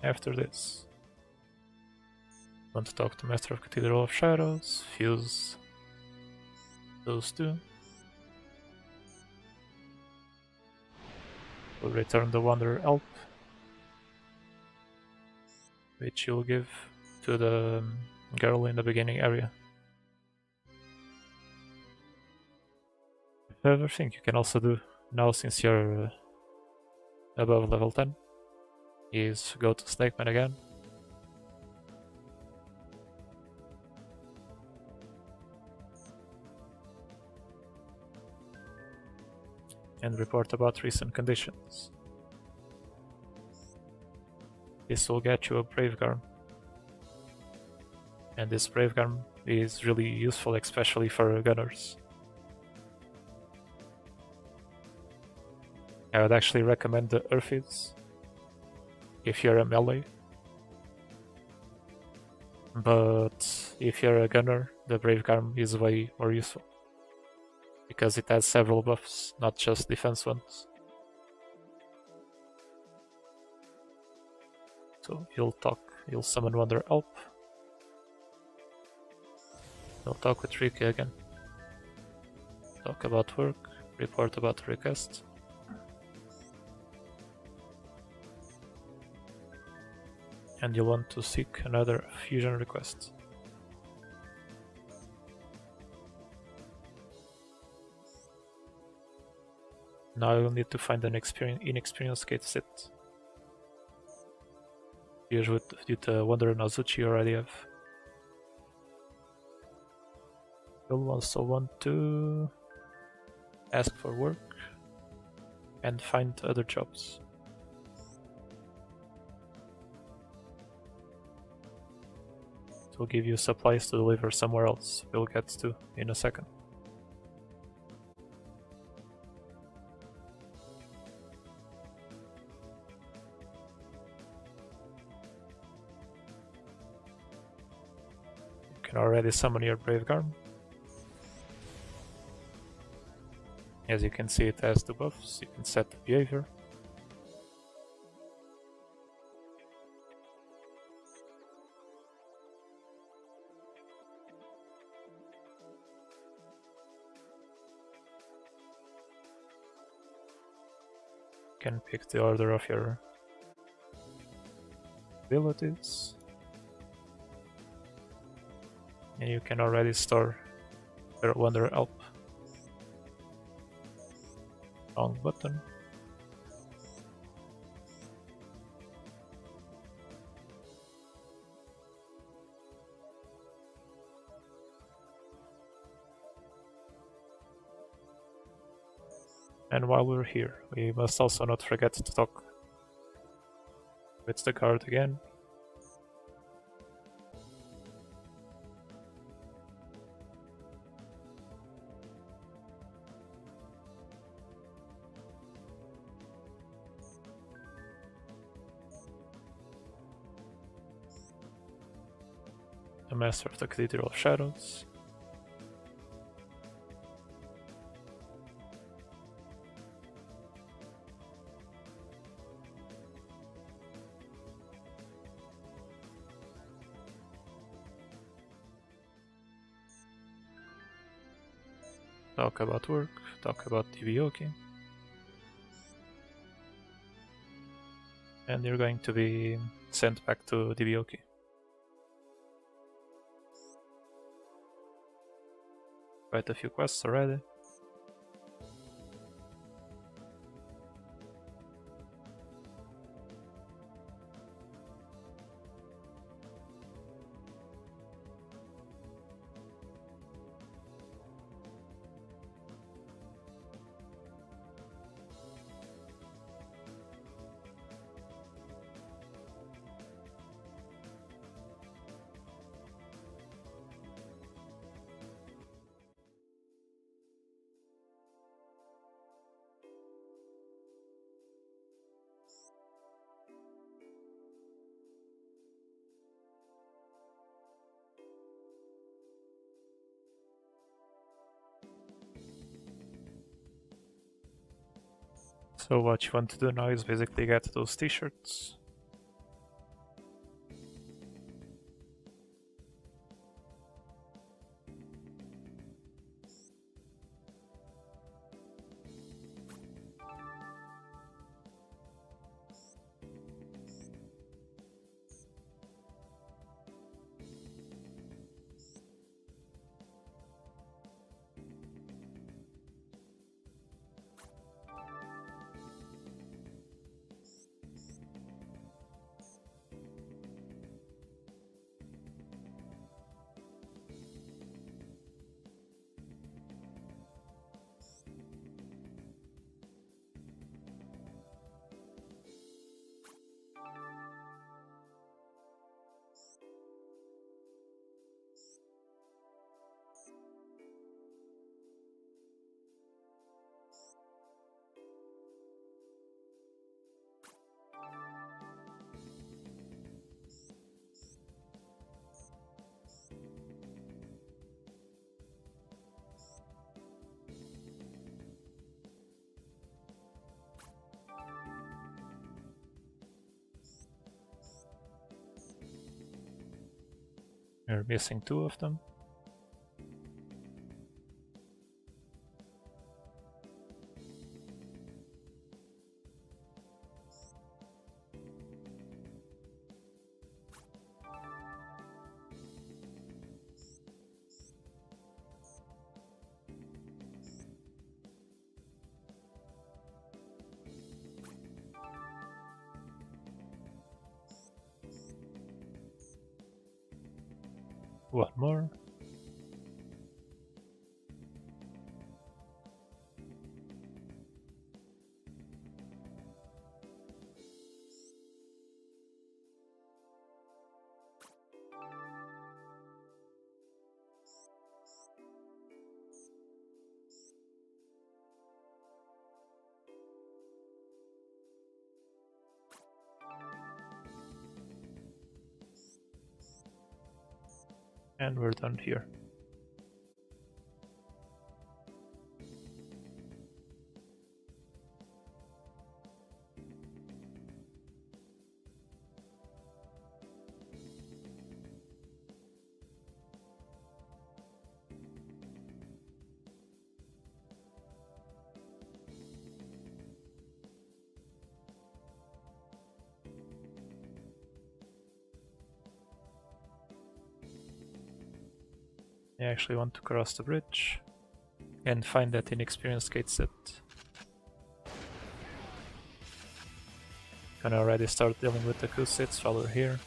After this, want to talk to Master of Cathedral of Shadows, fuse those two. We'll return the Wanderer Elf, which you'll give to the girl in the beginning area. Another thing you can also do now, since you're above level 10, is go to Snakeman again. And report about recent conditions. This will get you a Brave Garm. And this Brave Garm is really useful, especially for gunners. I would actually recommend the Urfids if you're a melee. But if you're a gunner, the Brave Garm is way more useful, because it has several buffs, not just defense ones. So you'll summon Wanderer Elf. You'll talk with Riki again. Talk about work, report about the request. And you'll want to seek another fusion request. Now you'll need to find an inexperienced Kate set. Usually with the Wanderer Nozuchi you already have. You'll also want to ask for work and find other jobs. It will give you supplies to deliver somewhere else, we'll get to in a second. You can already summon your Brave Garm. As you can see, it has the buffs, you can set the behavior. can pick the order of your abilities, and you can already store your Wonder Help. Wrong button. And while we're here, we must also not forget to talk with the card again. The Master of the Cathedral of Shadows. Talk about work, talk about Dibioki. And you're going to be sent back to Dibioki. Quite a few quests already. So what you want to do now is basically get those t-shirts. You're missing 2 of them. One more. And we're done here. I actually want to cross the bridge and find that inexperienced gate set. Can already start dealing with the coup sets while we're here.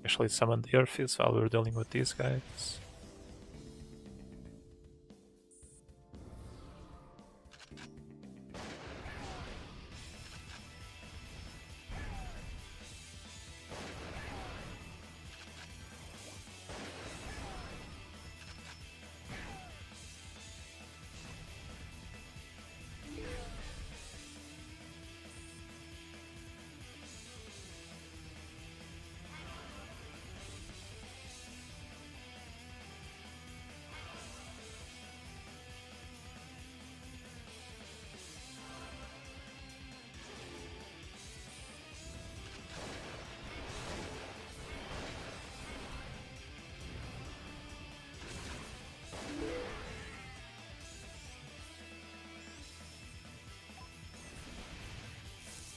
Actually summon the Earthies while we're dealing with these guys.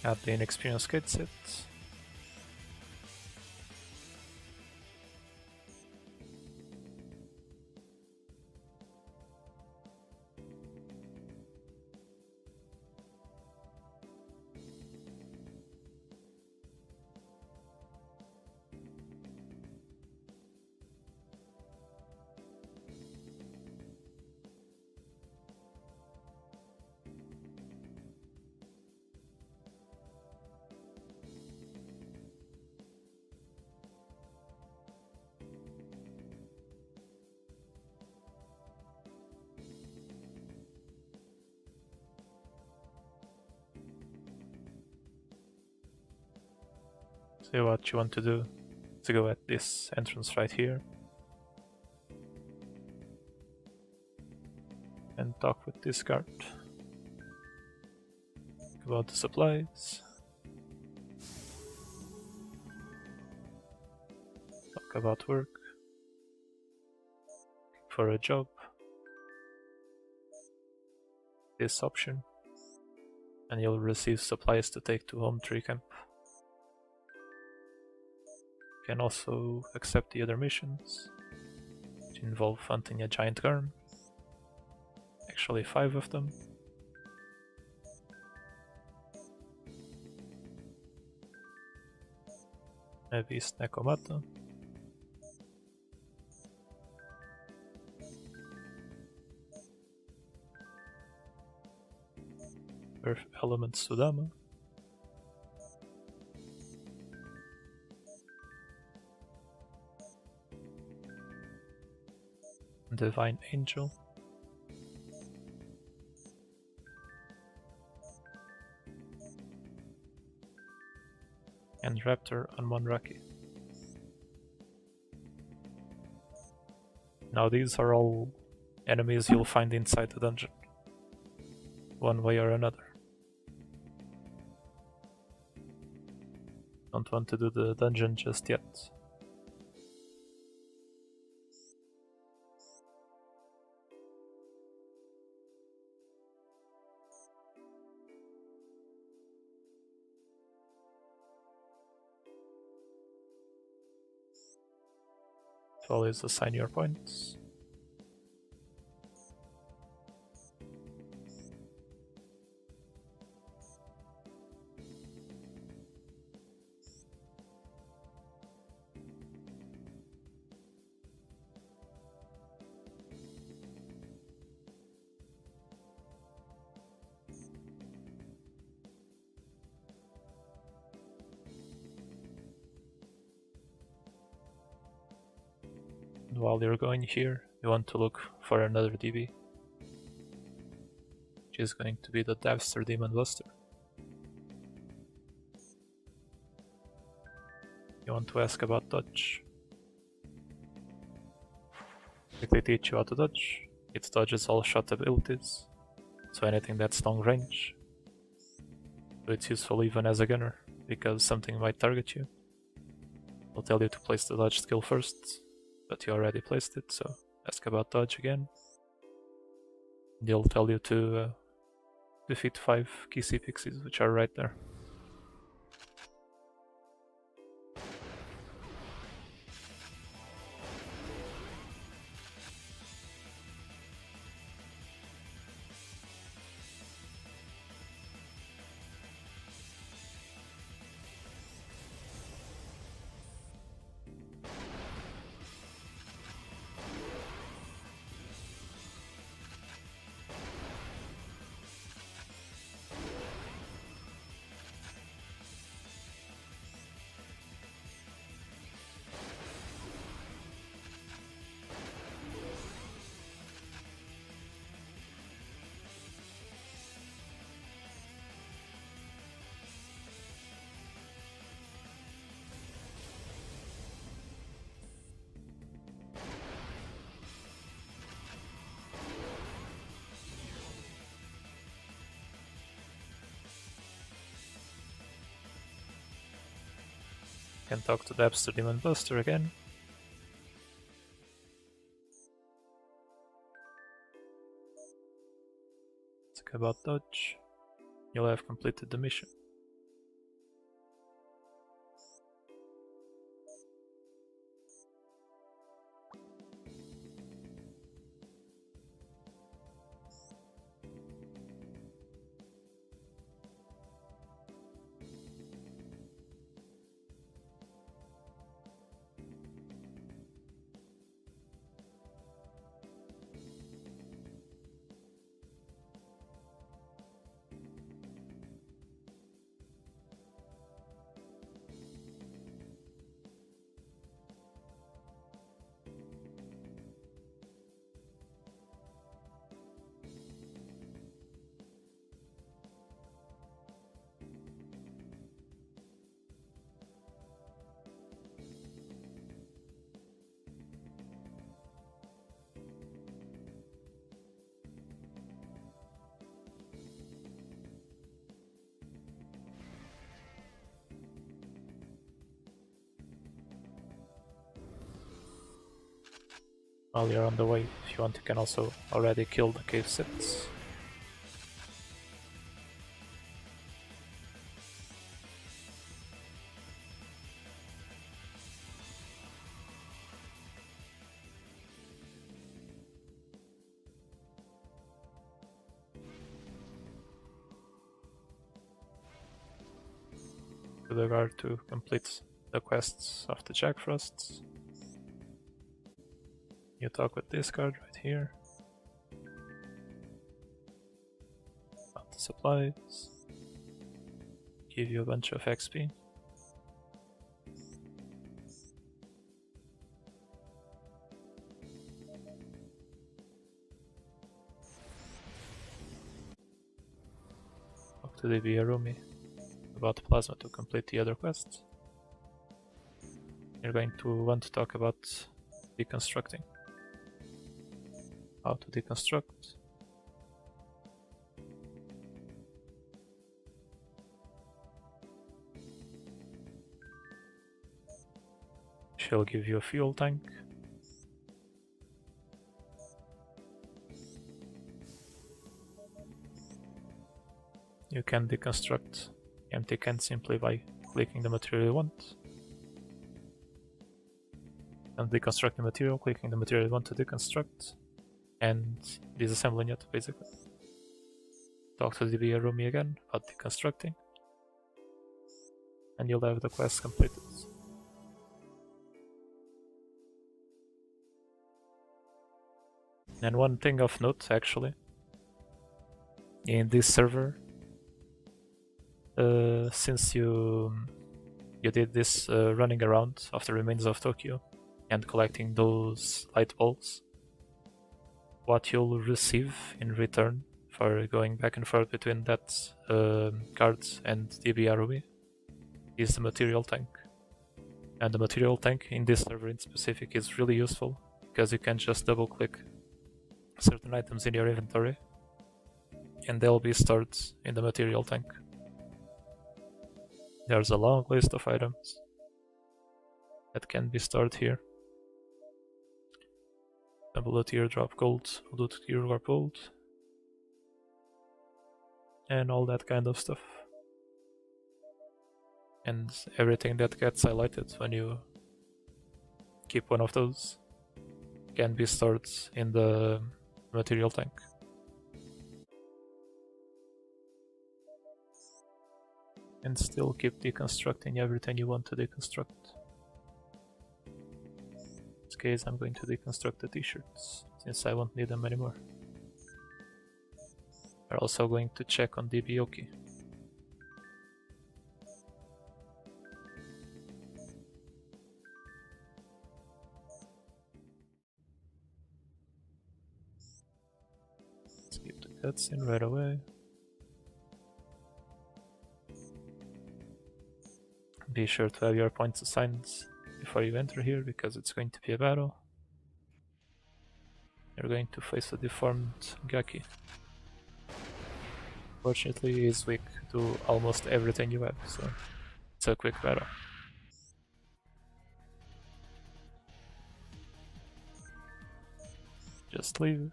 Add the inexperienced kid set. So what you want to do is to go at this entrance right here and talk with this guard about the supplies, talk about work, for a job, this option, and you'll receive supplies to take to home tree camp. You can also accept the other missions, which involve hunting a giant garm. Actually 5 of them. A beast Nekomata. Earth element Sudama. Divine Angel. and Raptor on Monraki. Now these are all enemies you'll find inside the dungeon, one way or another. Don't want to do the dungeon just yet. So always assign your points. And while you're going here, you want to look for another DB, which is going to be the Davster Demon Buster. You want to ask about dodge. If they teach you how to dodge, it dodges all shot abilities, so anything that's long range. So it's useful even as a gunner, because something might target you. They'll tell you to place the dodge skill first, but you already placed it, so ask about dodge again. They'll tell you to defeat 5 Kissy Pixies, which are right there. Can talk to the Davster Demon Buster again. Ask about dodge. You'll have completed the mission. While you're on the way, if you want, you can also already kill the cave sets. With regard to complete the quests of the Jack Frosts, you talk with this card right here about the supplies, give you a bunch of XP. Talk to the Arumi about Plasma to complete the other quests. you're going to want to talk about deconstructing. How to deconstruct. She'll give you a fuel tank. You can deconstruct empty cans simply by clicking the material you want. And deconstruct the material, clicking the material you want to deconstruct, and disassembling it basically. Talk to the DB Rumi again about deconstructing, and you'll have the quest completed. And one thing of note, actually, in this server, since you did this running around of the remains of Tokyo and collecting those light bulbs, what you'll receive in return for going back and forth between that card and DB Arumi is the material tank. And the material tank in this server in specific is really useful because you can just double click certain items in your inventory and they'll be stored in the material tank. There's a long list of items that can be stored here. A blue teardrop gold, blue teardrop gold, and all that kind of stuff. And everything that gets highlighted when you keep one of those can be stored in the material tank. And still keep deconstructing everything you want to deconstruct. In this case, I'm going to deconstruct the t-shirts, since I won't need them anymore. We're also going to check on DBOki. Skip the cutscene right away. Be sure to have your points assigned before you enter here, because it's going to be a battle. You're going to face a deformed Gaki. Fortunately, he's weak to almost everything you have, so it's a quick battle. Just leave.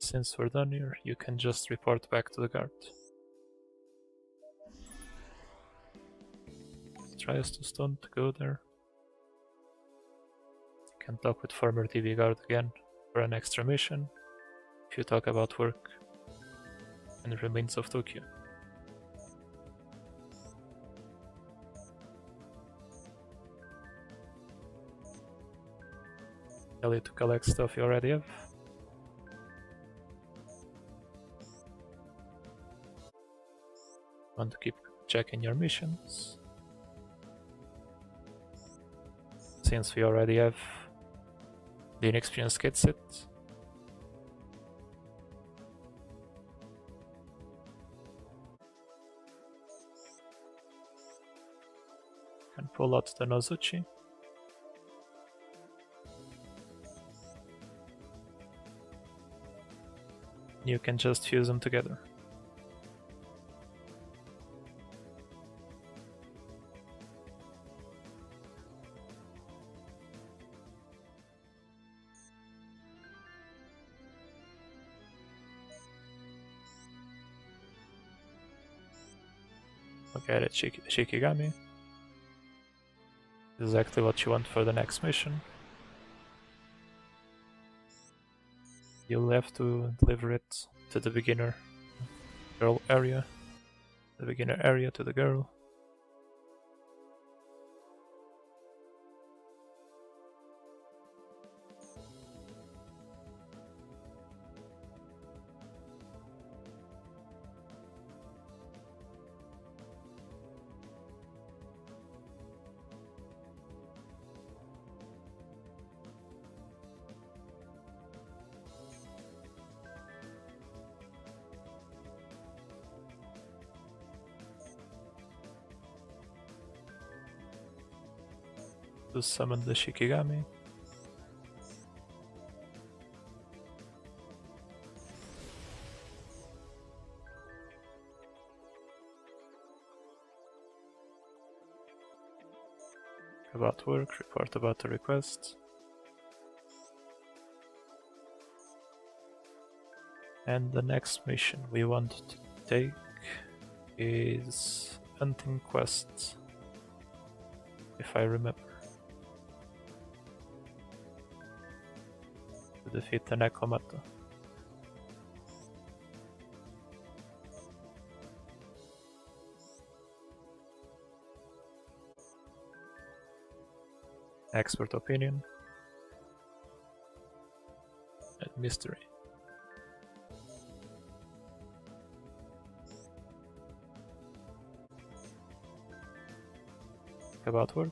Since we're done here, you can just report back to the guard. Tries to stone to go there. You can talk with former TV guard again for an extra mission if you talk about work and the remains of Tokyo. Tell you to collect stuff you already have. Want to keep checking your missions. Since we already have the inexperienced kit set, can pull out the Nozuchi. You can just fuse them together. Okay, that's Shikigami. Exactly what you want for the next mission. You'll have to deliver it to the beginner girl area. The beginner area to the girl. to summon the Shikigami. About work, report about the request. And the next mission we want to take is hunting quests, if I remember. To defeat the Nekomata. Expert opinion and mystery. About work.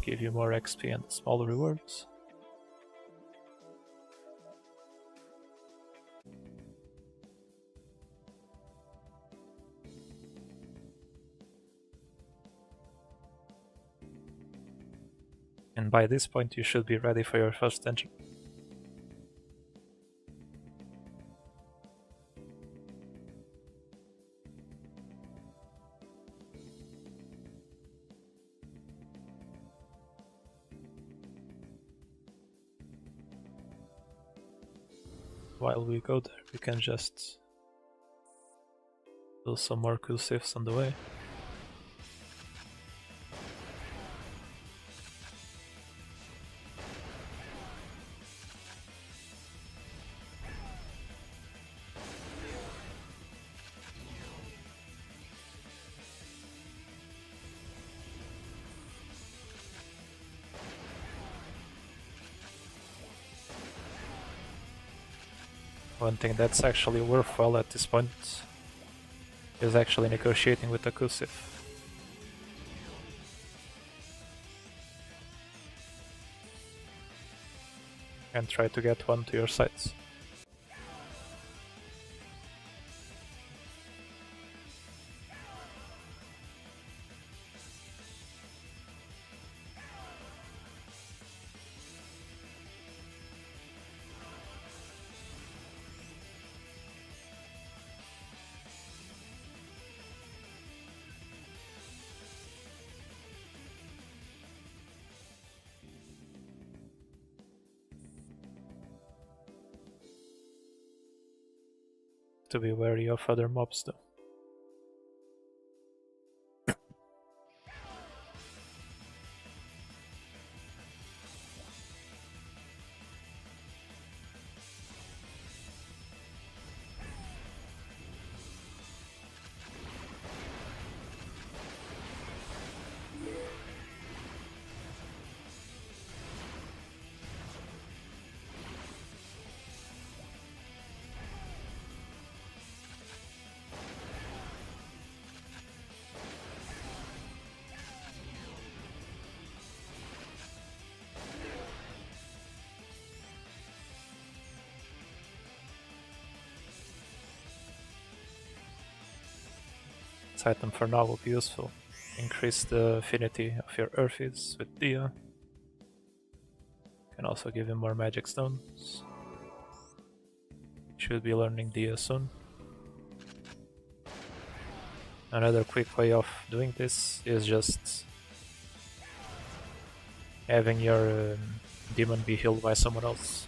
Give you more XP and small rewards. And by this point you should be ready for your first engine. While we go there, we can just do some more cool sifts on the way. One thing that's actually worthwhile at this point is actually negotiating with the Kusif. And try to get one to your sides. To be wary of other mobs though. This item for now will be useful. Increase the affinity of your Earthies with Dia. Can also give him more magic stones. Should be learning Dia soon. Another quick way of doing this is just having your demon be healed by someone else.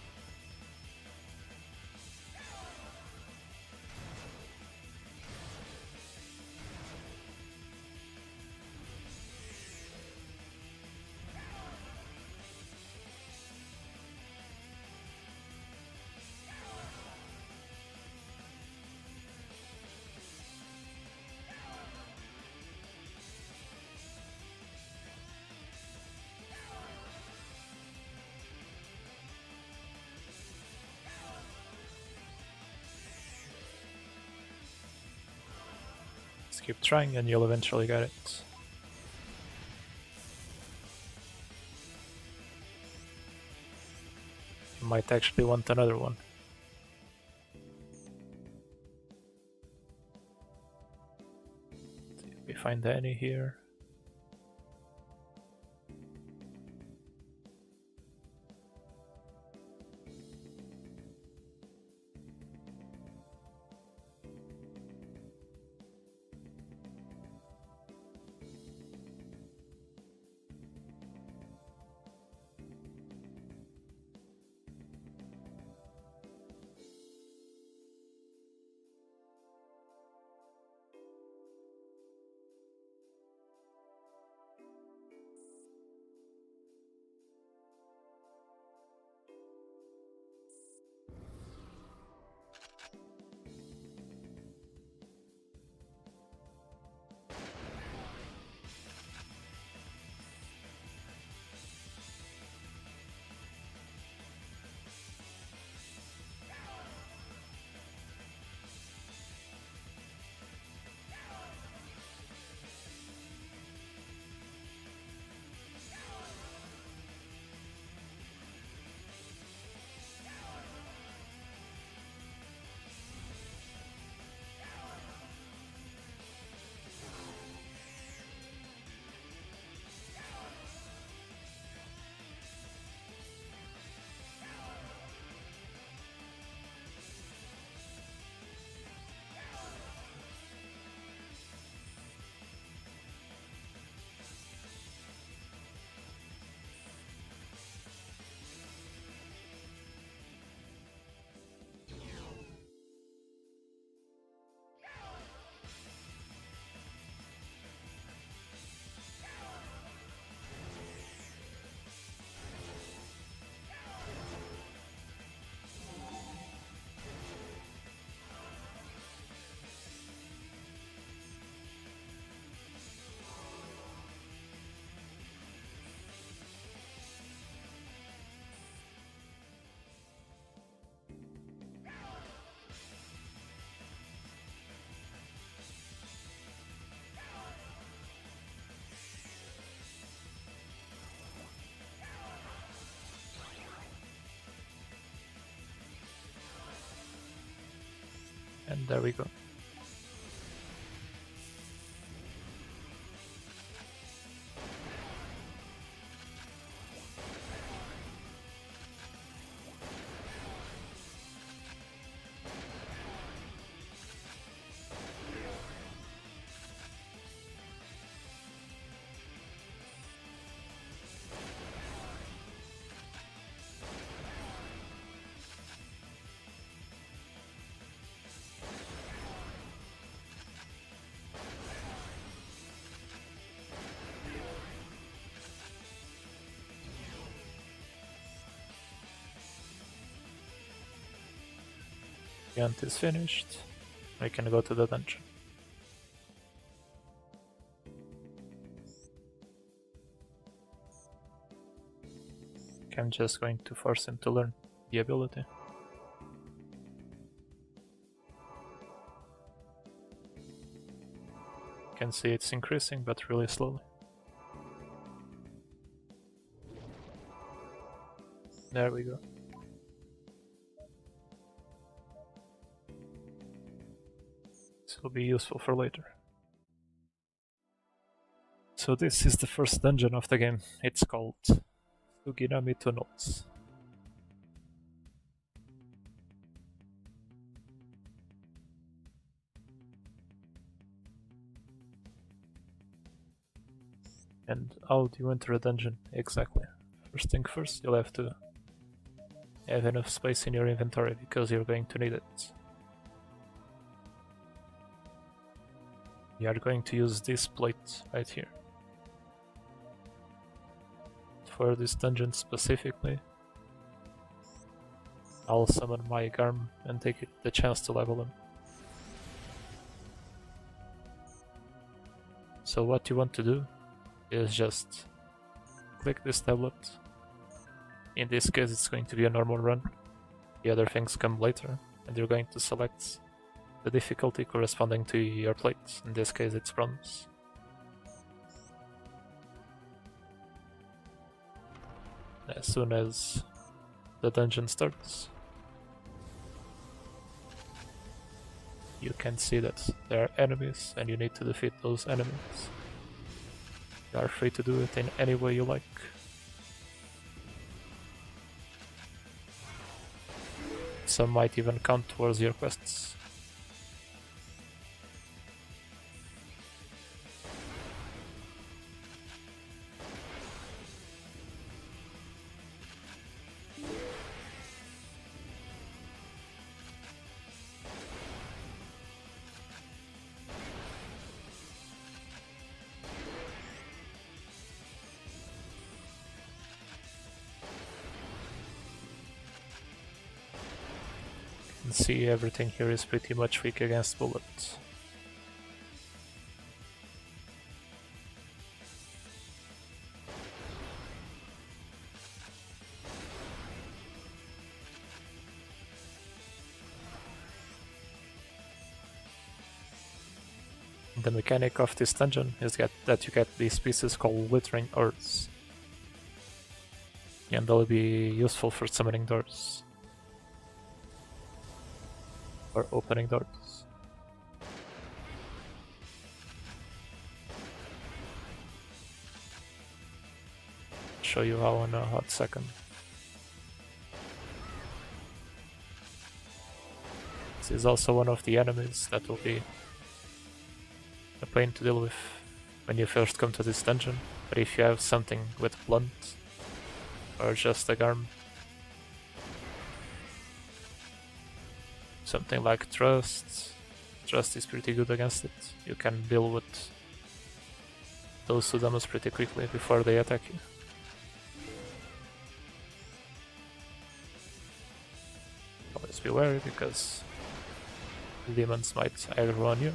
Keep trying and you'll eventually get it. You might actually want another one. find any here. And there we go. The hunt is finished. We can go to the dungeon. I'm just going to force him to learn the ability. You can see it's increasing, but really slowly. There we go. This will be useful for later. So this is the first dungeon of the game. It's called Suginami Tunnels. And how do you enter a dungeon exactly? First thing first, you'll have to have enough space in your inventory because you're going to need it. You are going to use this plate right here. For this dungeon specifically, I'll summon my Garm and take the chance to level him. So what you want to do is just click this tablet. In this case it's going to be a normal run. The other things come later, and you're going to select the difficulty corresponding to your plate. In this case it's bronze. As soon as the dungeon starts, you can see that there are enemies and you need to defeat those enemies. You are free to do it in any way you like. Some might even count towards your quests. See, everything here is pretty much weak against bullets. The mechanic of this dungeon is that you get these pieces called glittering ores, and they'll be useful for summoning doors. Or opening doors. Show you how in a hot second. This is also one of the enemies that will be a pain to deal with when you first come to this dungeon, but if you have something with blunt or just a garm, something like Trust is pretty good against it. You can deal with those Sudamas pretty quickly before they attack you. Always be wary because demons might aggro on you.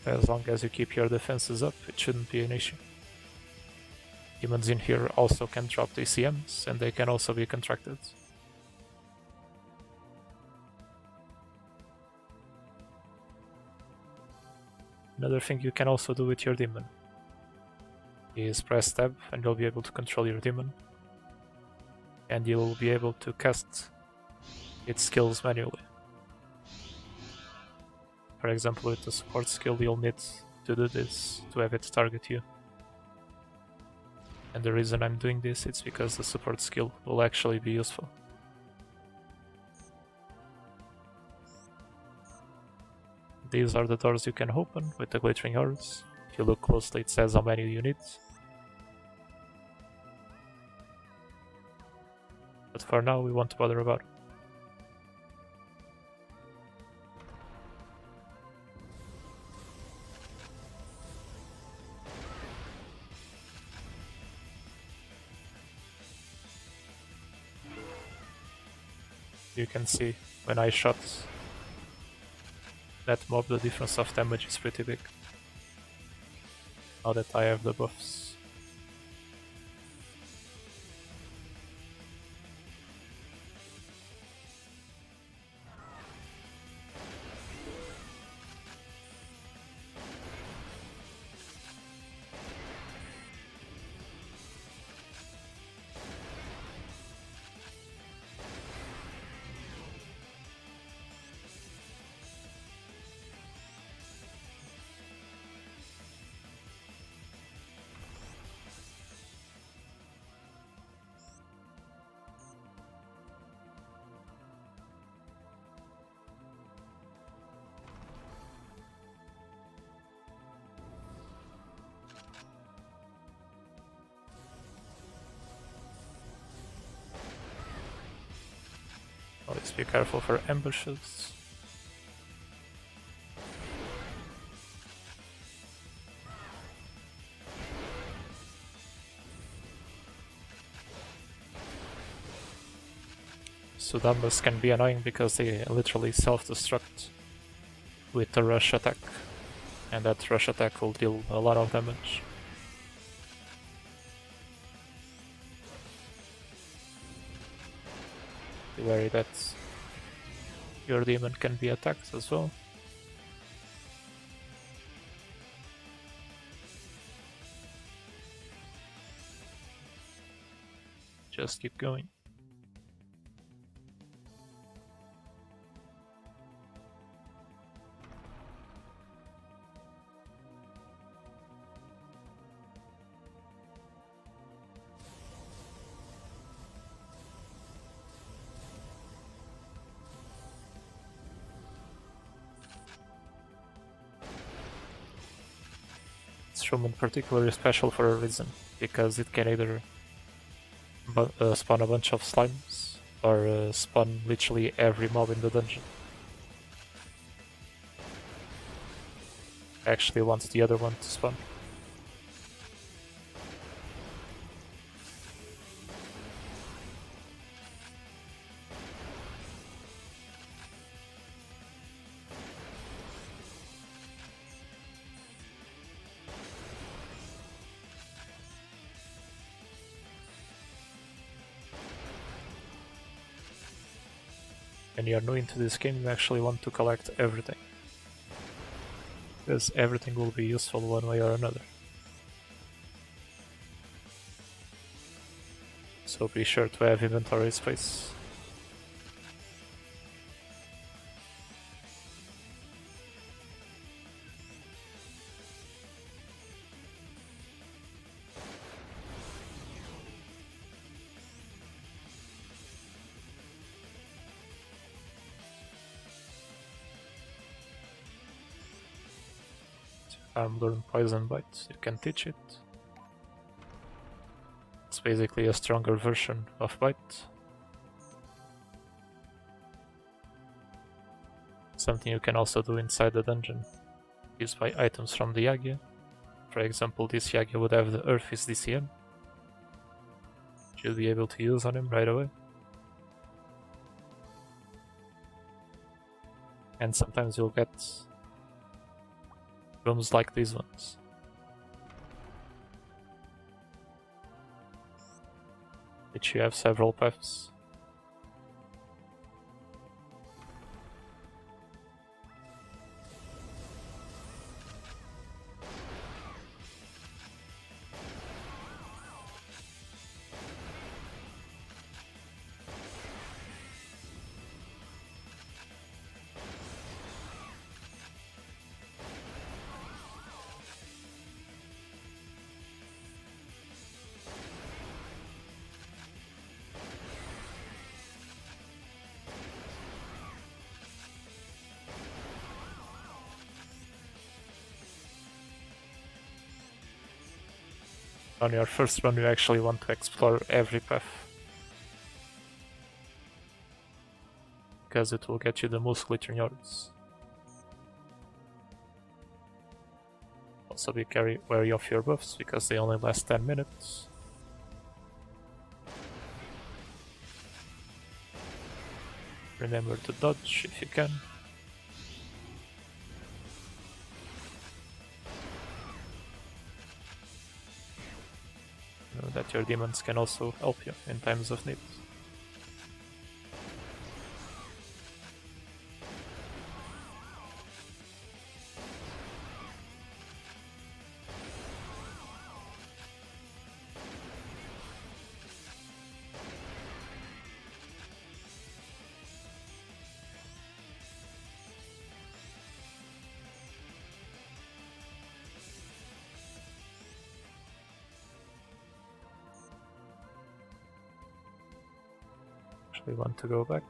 As long as you keep your defenses up, it shouldn't be an issue. Demons in here also can drop the ECMs, and they can also be contracted. Another thing you can also do with your demon is press tab and you'll be able to control your demon. And you'll be able to cast its skills manually. For example, with the support skill, you'll need to do this to have it target you. And the reason I'm doing this is because the support skill will actually be useful. These are the doors you can open with the glittering ores. If you look closely, it says how many you need. But for now, we won't bother about it. You can see when I shot that mob, the difference of damage is pretty big. Now that I have the buffs. Always be careful for ambushes. Sudamas can be annoying because they literally self-destruct with a rush attack, and that rush attack will deal a lot of damage. Be wary that your demon can be attacked as well. just keep going. This room in particular is special for a reason, because it can either spawn a bunch of slimes, or spawn literally every mob in the dungeon. I actually want the other one to spawn. When you are new into this game, you actually want to collect everything, because everything will be useful one way or another. So be sure to have inventory space. Learn Poison Bite, you can teach it. It's basically a stronger version of Bite. Something you can also do inside the dungeon is buy items from the Yagya. For example, this Yagya would have the Earth is DCM. You'll be able to use on him right away. And sometimes you'll get rooms like these ones. Which you have several paths. On your first run, you actually want to explore every path, because it will get you the most glitter yards. Also be wary of your buffs, because they only last 10 minutes. Remember to dodge if you can. Know that your demons can also help you in times of need. We want to go back.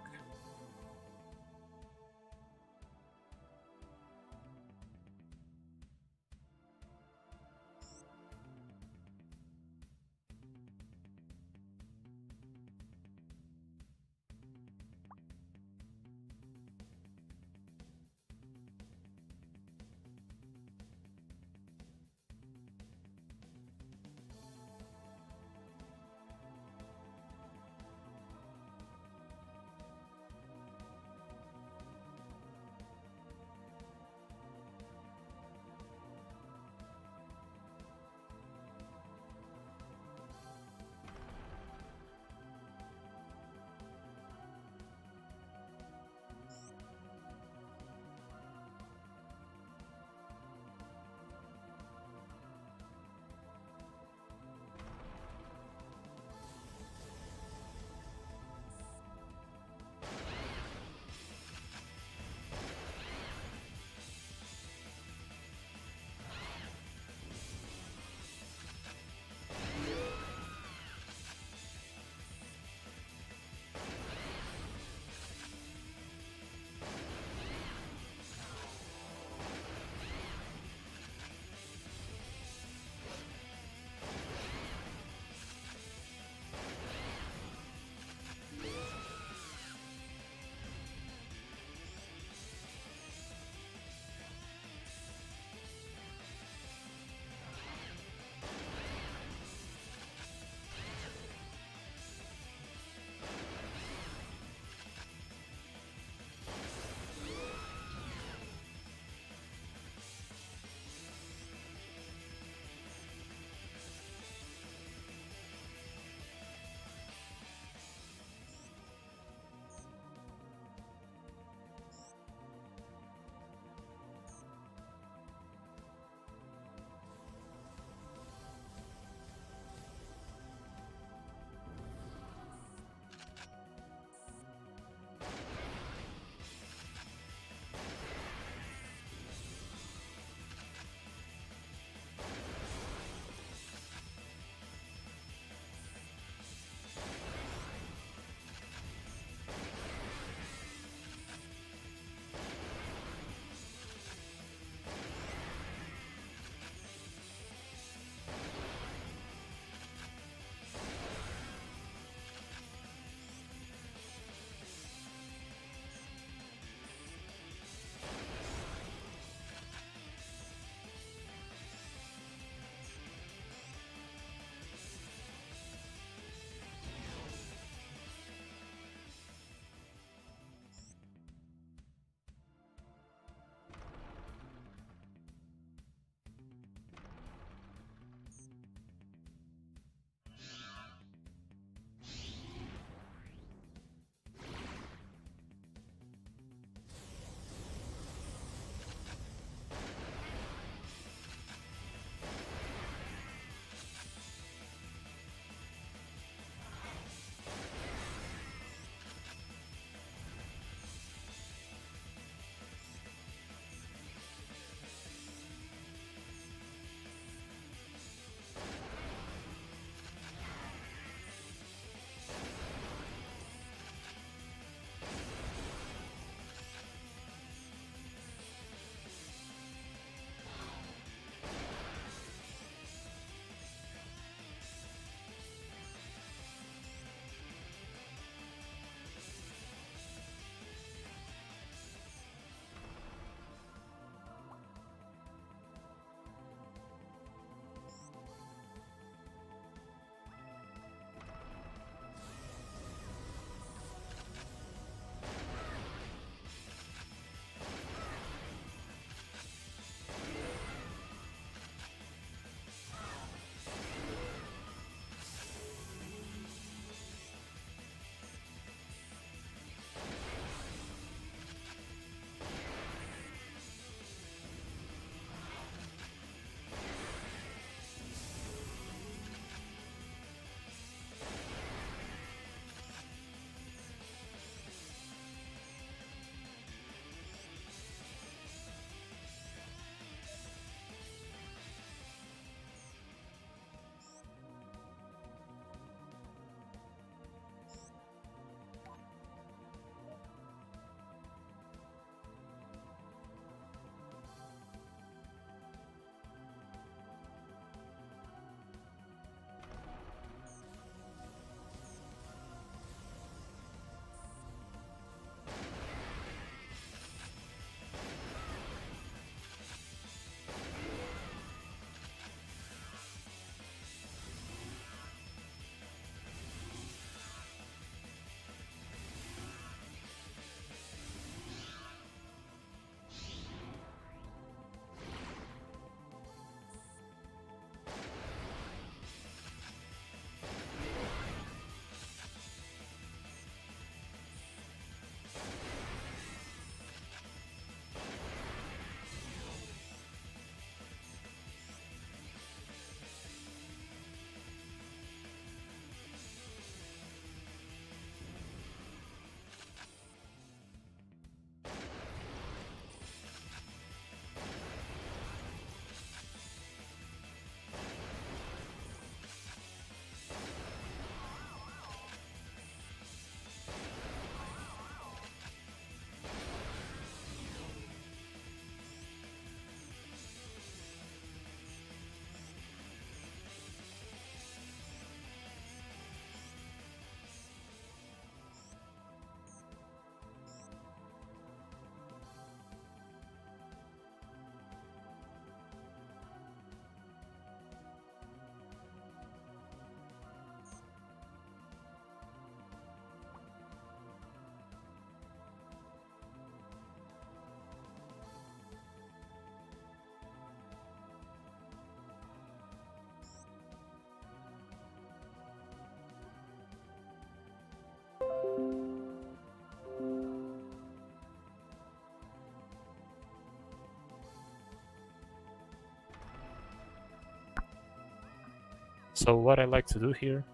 So what I like to do here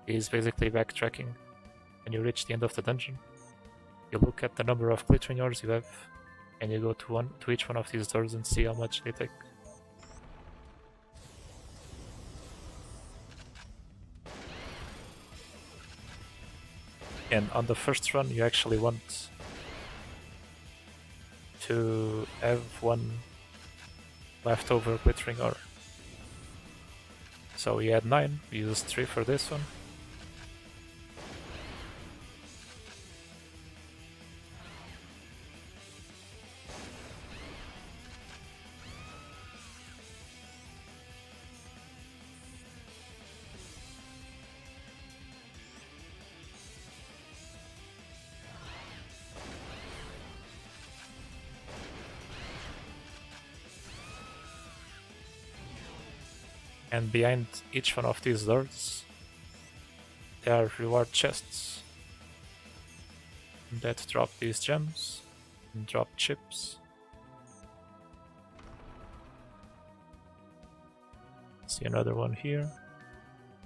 is basically backtracking. When you reach the end of the dungeon, you look at the number of glittering ores you have, and you go to each one of these doors and see how much they take. And on the first run, you actually want to have one leftover glittering ore. So we had 9, we used 3 for this one. And behind each one of these doors, there are reward chests that drop these gems and drop chips. See another one here.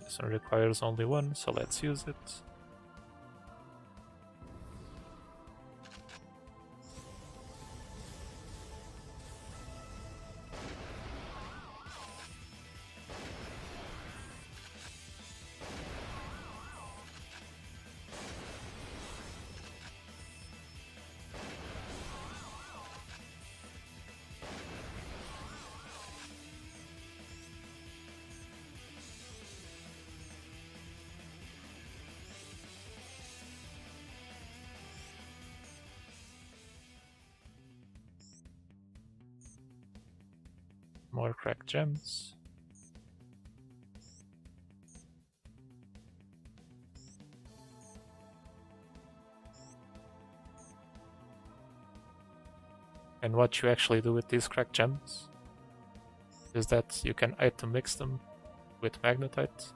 This one requires only 1, so let's use it. More cracked gems. And what you actually do with these cracked gems is that you can item mix them with magnetite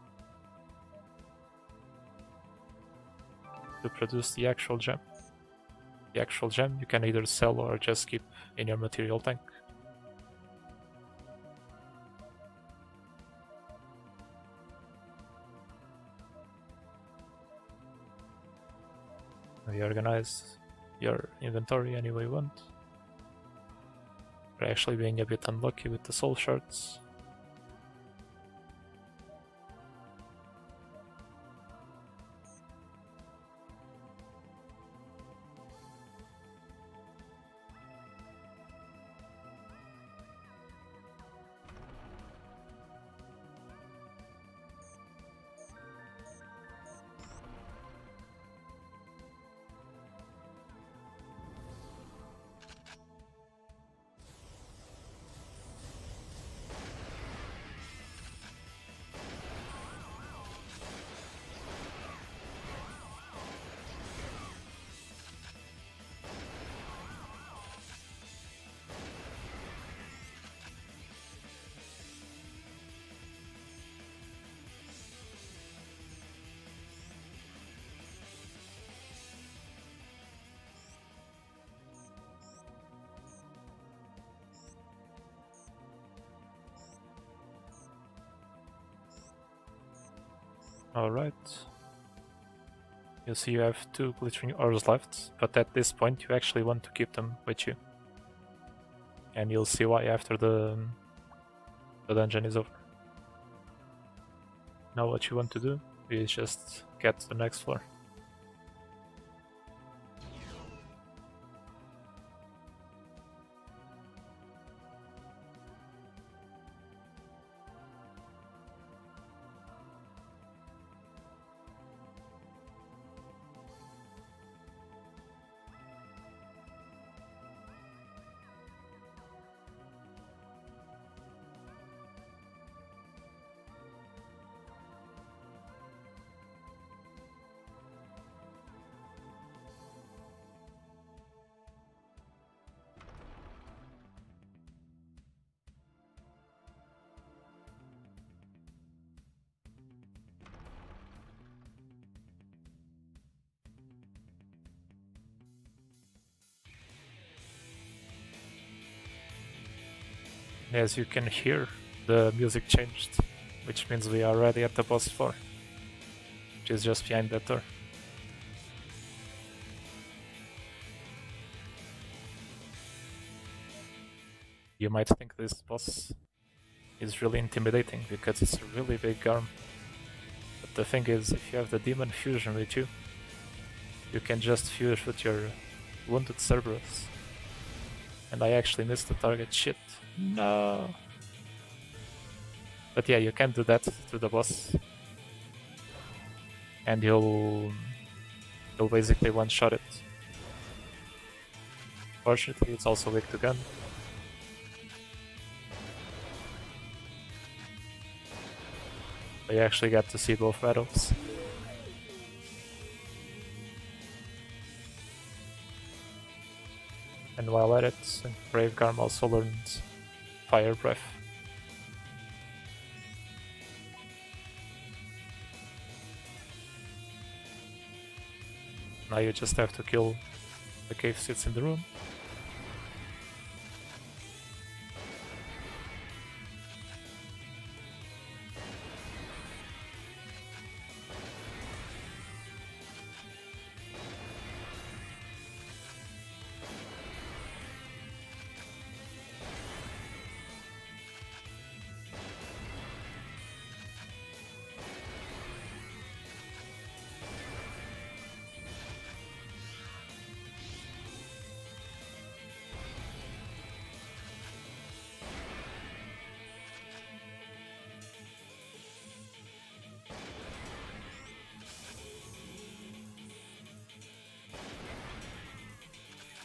to produce the actual gem. The actual gem you can either sell or just keep in your material tank. Reorganize your inventory any way you want. We're actually being a bit unlucky with the soul shards. Alright. You see you have 2 glittering ores left, but at this point you actually want to keep them with you. And you'll see why after the dungeon is over. Now what you want to do is just get to the next floor. As you can hear, the music changed which means we are already at the boss floor, which is just behind that door. You might think this boss is really intimidating because it's a really big arm. But the thing is, if you have the demon fusion with you, you can just fuse with your wounded Cerberus. And I actually missed the target, shit. No! But yeah, you can do that to the boss. And you'll basically one-shot it. Fortunately, it's also weak to gun. I actually got to see both battles. And while at it, Brave Garm also learned Fire Breath. Now you just have to kill the cave sits in the room.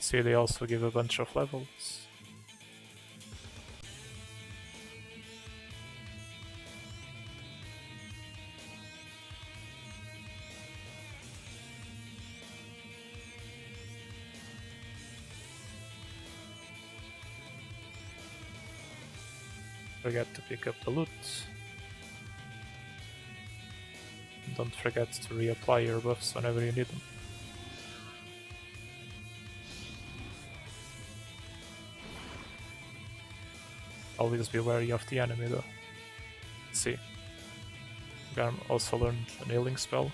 See, they also give a bunch of levels. Forget to pick up the loot. Don't forget to reapply your buffs whenever you need them. Always be wary of the enemy though. Let's see. Garm also learned an healing spell,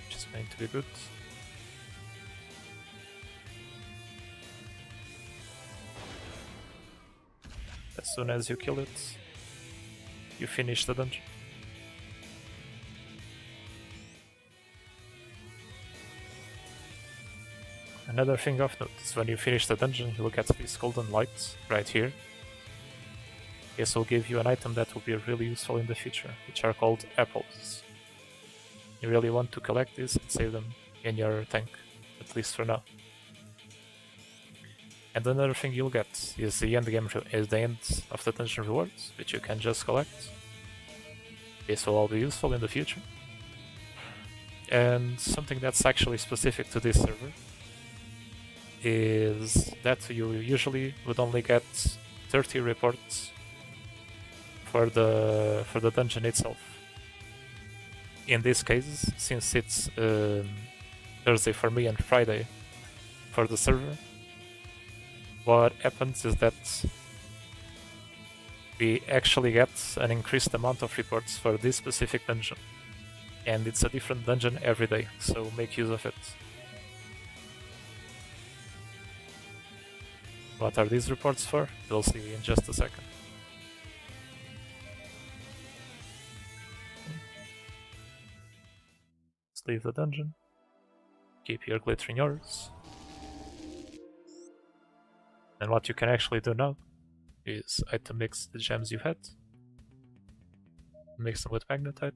which is going to be good. As soon as you kill it, you finish the dungeon. Another thing of note is when you finish the dungeon, you will get these golden lights right here. This will give you an item that will be really useful in the future, which are called apples. You really want to collect these and save them in your tank, at least for now. And another thing you'll get is the end of the dungeon rewards, which you can just collect. This will all be useful in the future. And something that's actually specific to this server is that you usually would only get 30 reports for the dungeon itself. In this case, since it's Thursday for me and Friday for the server, what happens is that we actually get an increased amount of reports for this specific dungeon. And it's a different dungeon every day, so make use of it. What are these reports for? We'll see in just a second. Let's leave the dungeon. Keep your glittering ores. And what you can actually do now is item mix the gems you had. Mix them with magnetite.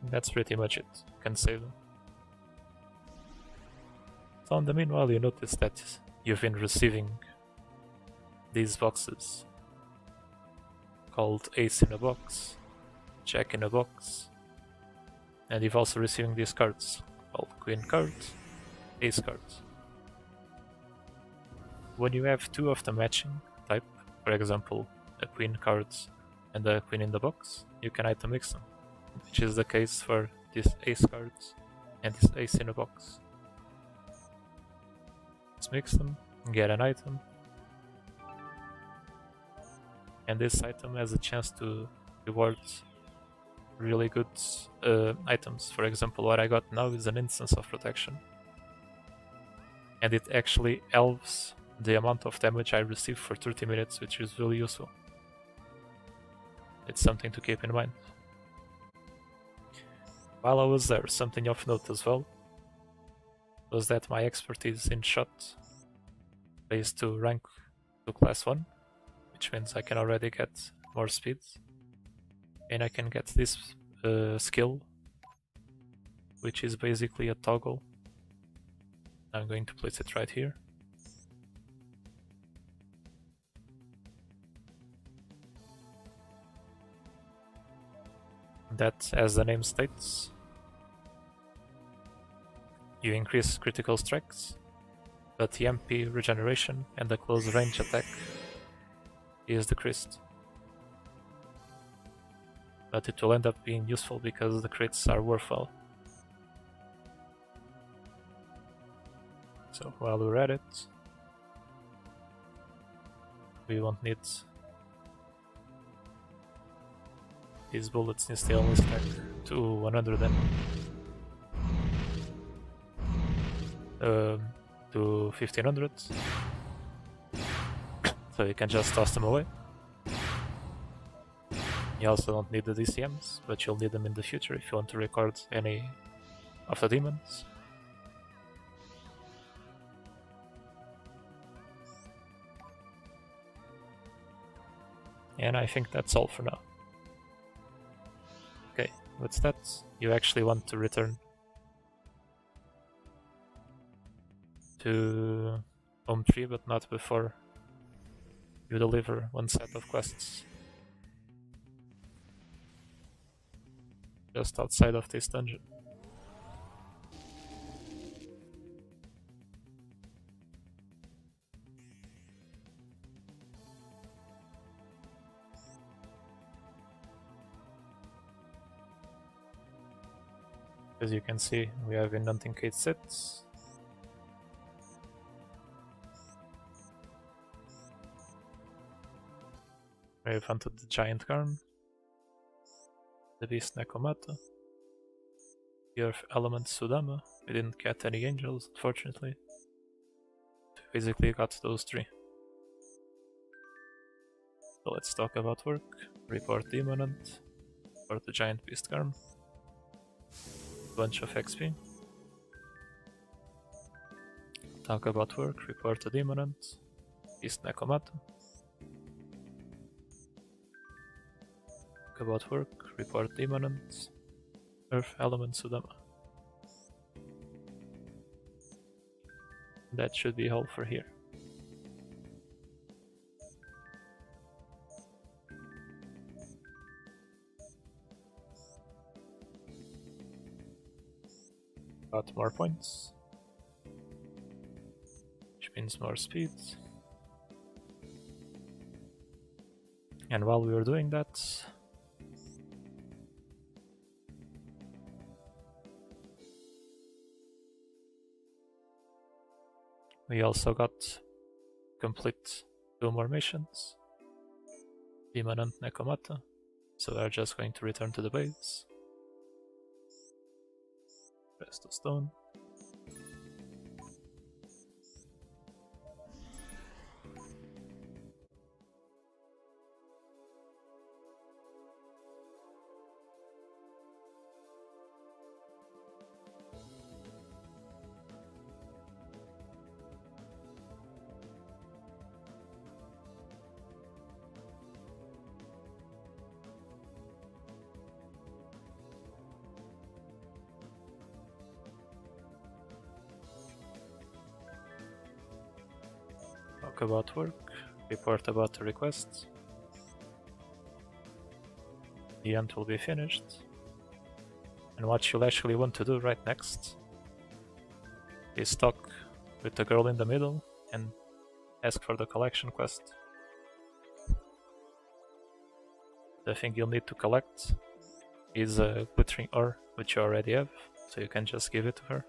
That's pretty much it. You can save them. So in the meanwhile, you notice that you've been receiving these boxes called Ace in a Box, Jack in a Box, and you've also receiving these cards called Queen cards, Ace cards. When you have two of the matching type, for example, a Queen card and a Queen in the Box, you can item mix them, which is the case for these Ace cards and this ace in a box. Let's mix them and get an item. And this item has a chance to reward really good items. For example, what I got now is an instance of protection. And it actually halves the amount of damage I receive for 30 minutes, which is really useful. It's something to keep in mind. While I was there, something of note as well was that my expertise in shot raised to rank to class 1, which means I can already get more speed. And I can get this skill, which is basically a toggle. I'm going to place it right here. That, as the name states, you increase critical strikes, but the MP regeneration and the close range attack is decreased. But it will end up being useful because the crits are worthwhile. So while we're at it, we won't need these bullets, instead only stack to 100 to 1500, so you can just toss them away. You also don't need the DCMs, but you'll need them in the future if you want to record any of the demons. And I think that's all for now. Okay, with that, you actually want to return to home 3, but not before you deliver one set of quests just outside of this dungeon. As you can see, we have Inuntincate sets. We've hunted the Giant Garm, the Beast Nekomata, the Earth Element Sudama. We didn't get any angels, unfortunately. We basically got those 3. So let's talk about work. Report the Immanent, report the Giant Beast Garm. Bunch of XP. Talk about work, report the Immanent, Beast Nekomata. Talk about work, report the Immanent, Earth Element Sudama. That should be all for here. Got more points, which means more speed. And while we were doing that, we also got complete 2 more missions. Immanent Nekomata, so we're just going to return to the base. Rest of stone. Talk about work, report about the requests. The end will be finished. And what you'll actually want to do right next is talk with the girl in the middle and ask for the collection quest. The thing you'll need to collect is a glittering ore, which you already have, so you can just give it to her.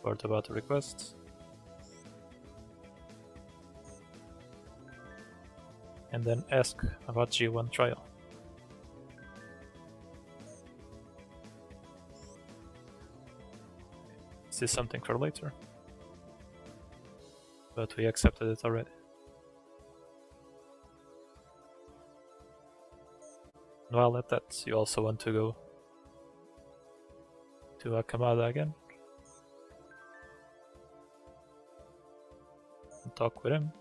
Word about the request. And then ask about G1 trial. Is this something for later? But we accepted it already. While at that, you also want to go to Akamada again and talk with him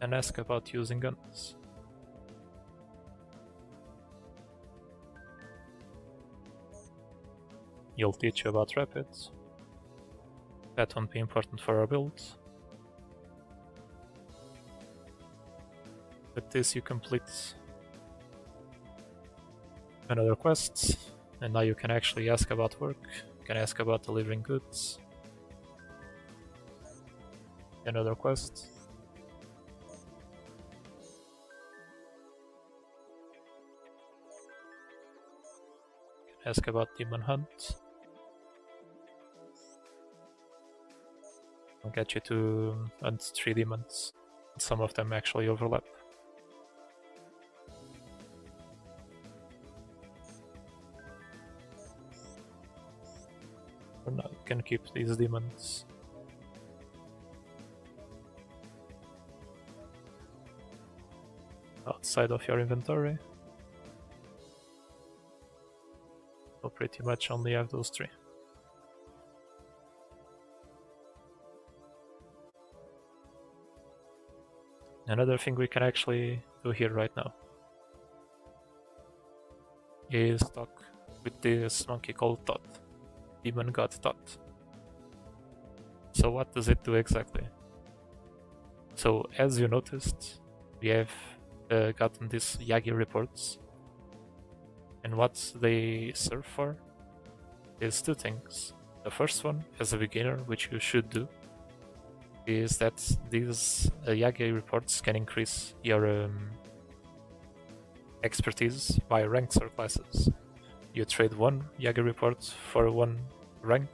and ask about using guns. He'll teach you about rapids. That won't be important for our builds. With this you complete another quest, and now you can actually ask about work, you can ask about delivering goods. Another quest. You can ask about demon hunt. I'll get you to hunt 3 demons. Some of them actually overlap. For now, you can keep these demons. Outside of your inventory. So pretty much only have those 3. Another thing we can actually do here right now is talk with this monkey called Tot, Demon God Tot. So what does it do exactly? So as you noticed, we have gotten these Yagi reports, and what they serve for is 2 things. The first one, as a beginner, which you should do, is that these Yagi reports can increase your expertise by ranks or classes. You trade 1 Yagi report for 1 rank,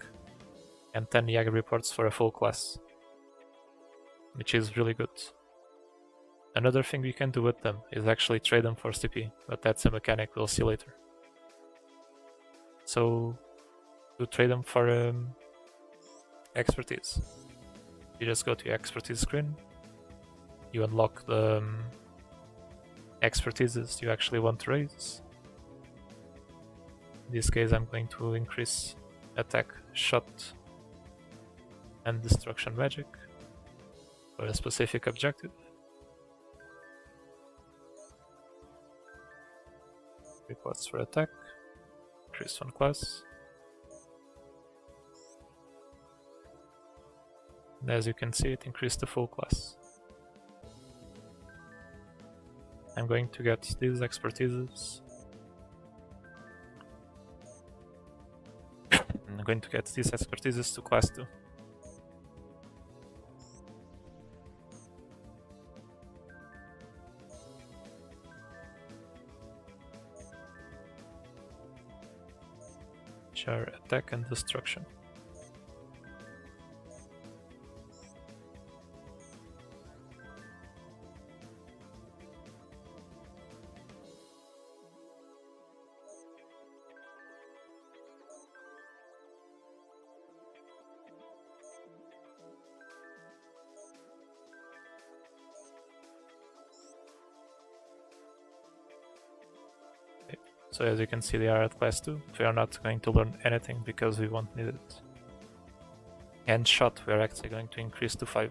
and 10 Yagi reports for a full class, which is really good. Another thing you can do with them is actually trade them for CP, but that's a mechanic we'll see later. So, to trade them for expertise, you just go to your expertise screen, you unlock the expertises you actually want to raise. In this case I'm going to increase attack, shot, and destruction magic for a specific objective. Reports for attack, increase 1 class. And as you can see, it increased the full class. I'm going to get these expertises. I'm going to get these expertises to class 2. Which are attack and destruction. So as you can see, they are at class 2. We are not going to learn anything because we won't need it. And shot we are actually going to increase to 5.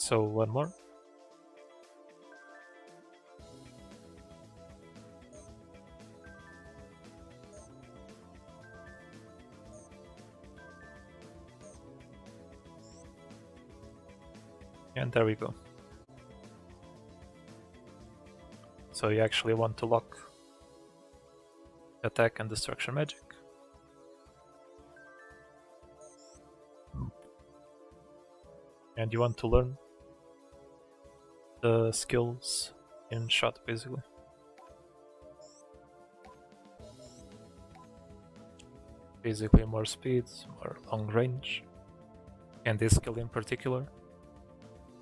So one more. And there we go. So you actually want to lock attack and destruction magic. And you want to learn the skills in shot, basically. Basically more speed, more long range. And this skill in particular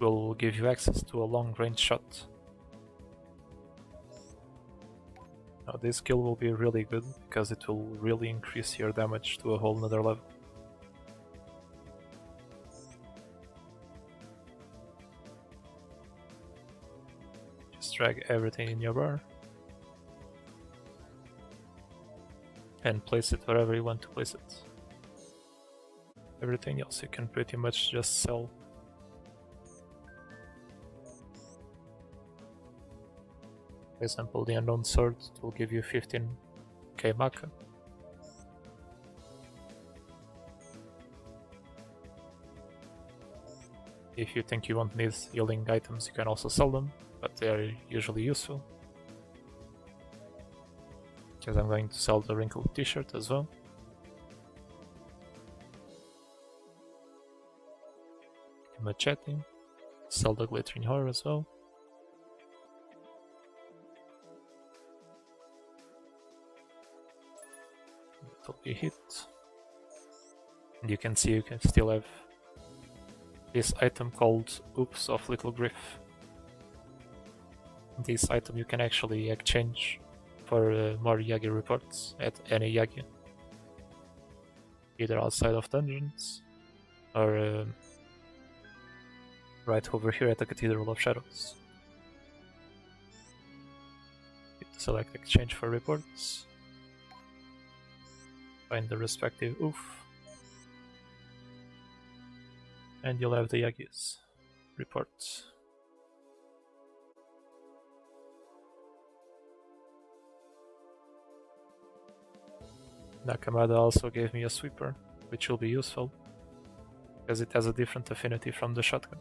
will give you access to a long range shot. Now this skill will be really good because it will really increase your damage to a whole nother level. Just drag everything in your bar and place it wherever you want to place it. Everything else you can pretty much just sell. For example, the Unknown Sword will give you 15k Maka. If you think you won't need healing items, you can also sell them, but they are usually useful. Because I'm going to sell the wrinkled t-shirt as well. Machete, sell the glittering horror as well. It will be hit. And you can see you can still have this item called Oops of Little Griff. This item you can actually exchange for more Yagi reports at any Yagi. Either outside of dungeons or right over here at the Cathedral of Shadows. Select exchange for reports. Find the respective oof. And you'll have the Yagi's reports. Nakamada also gave me a sweeper, which will be useful, because it has a different affinity from the shotgun.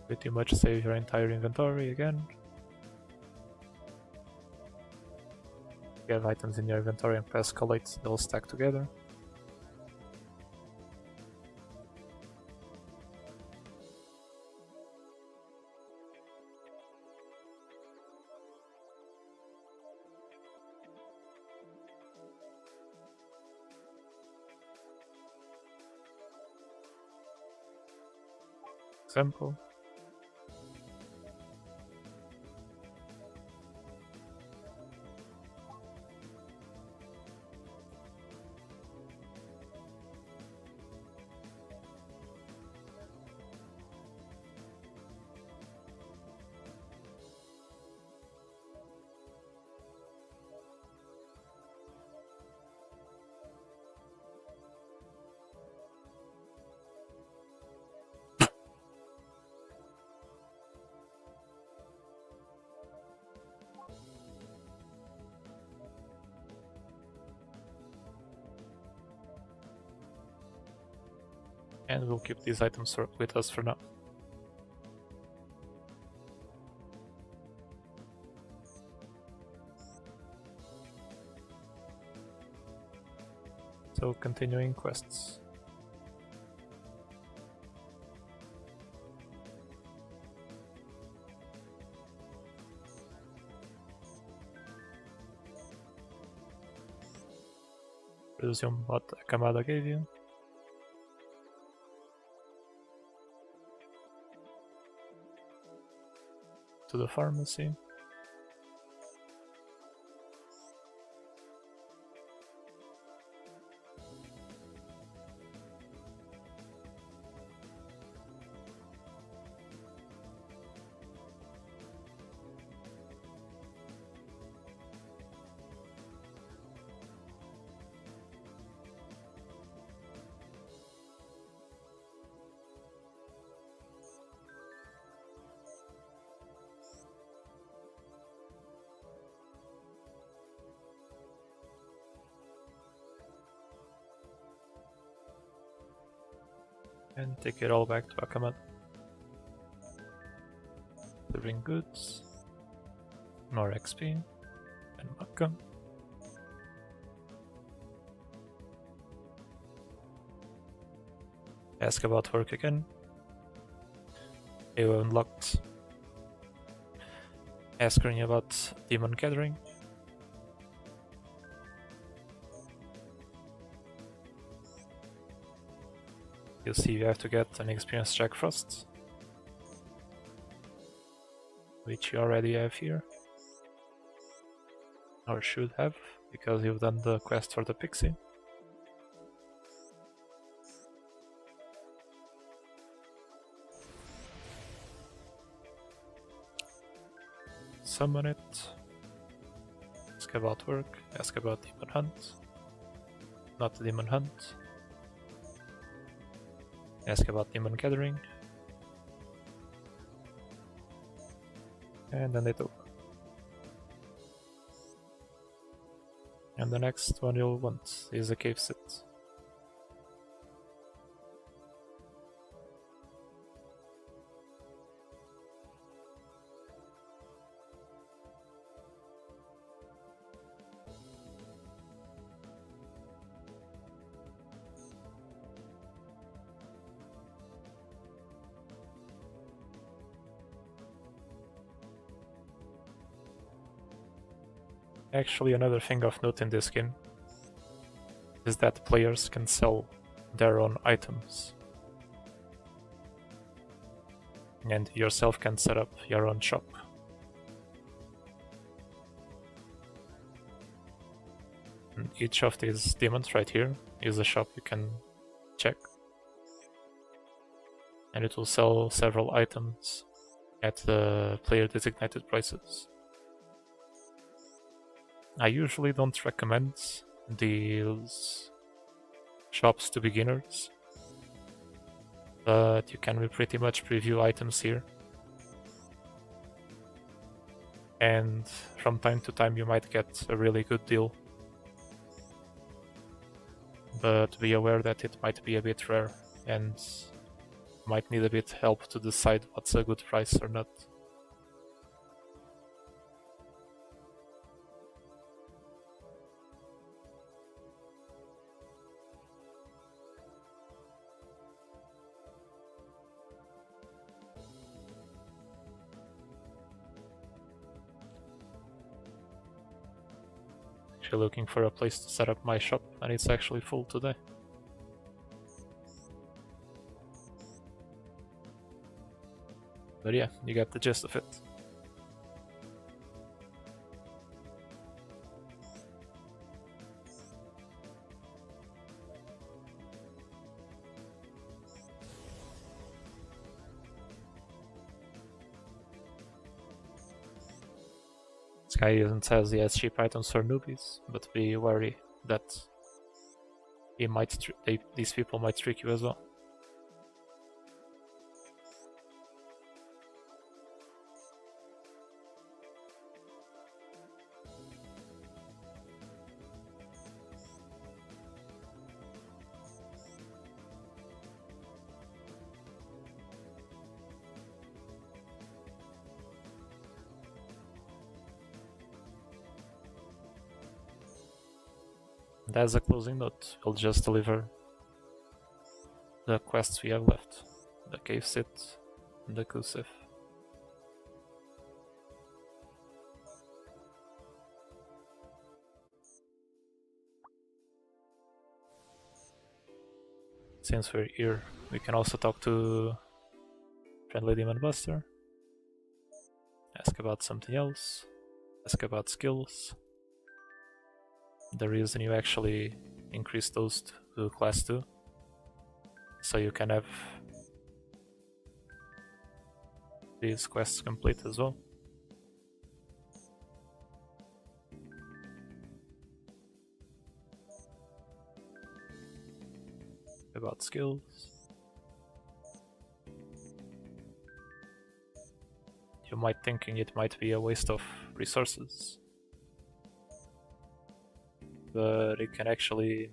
Pretty much save your entire inventory again. If you have items in your inventory and press collate, they'll stack together. Example. And we'll keep these items with us for now. So continuing quests. Resume what Kamada gave you. To the pharmacy. And take it all back to Akamat. Delivering goods. More XP. And Makka. Ask about work again. You unlocked. Ask her about Demon Gathering. You'll see you have to get an experience check first, which you already have here, or should have, because you've done the quest for the pixie. Summon it. Ask about work. Ask about Demon Hunt. Not Demon Hunt. Ask about Demon Gathering. And then they talk. And the next one you'll want is a cave sit. Actually, another thing of note in this game is that players can sell their own items. And yourself can set up your own shop. And each of these demons right here is a shop you can check. And it will sell several items at the player designated prices. I usually don't recommend these shops to beginners, but you can pretty much preview items here. And from time to time you might get a really good deal. But be aware that it might be a bit rare and might need a bit help to decide what's a good price or not. Actually looking for a place to set up my shop, and it's actually full today. But yeah, you get the gist of it. This guy even says he has cheap items for newbies, but be wary that he might these people might trick you as well. And as a closing note, we'll just deliver the quests we have left. The Cave Sit and the Kusif. Since we're here, we can also talk to Friendly Demon Buster. Ask about something else. Ask about skills. The reason you actually increase those to class 2, so you can have these quests complete as well. About skills. You might thinking it might be a waste of resources, but it can actually,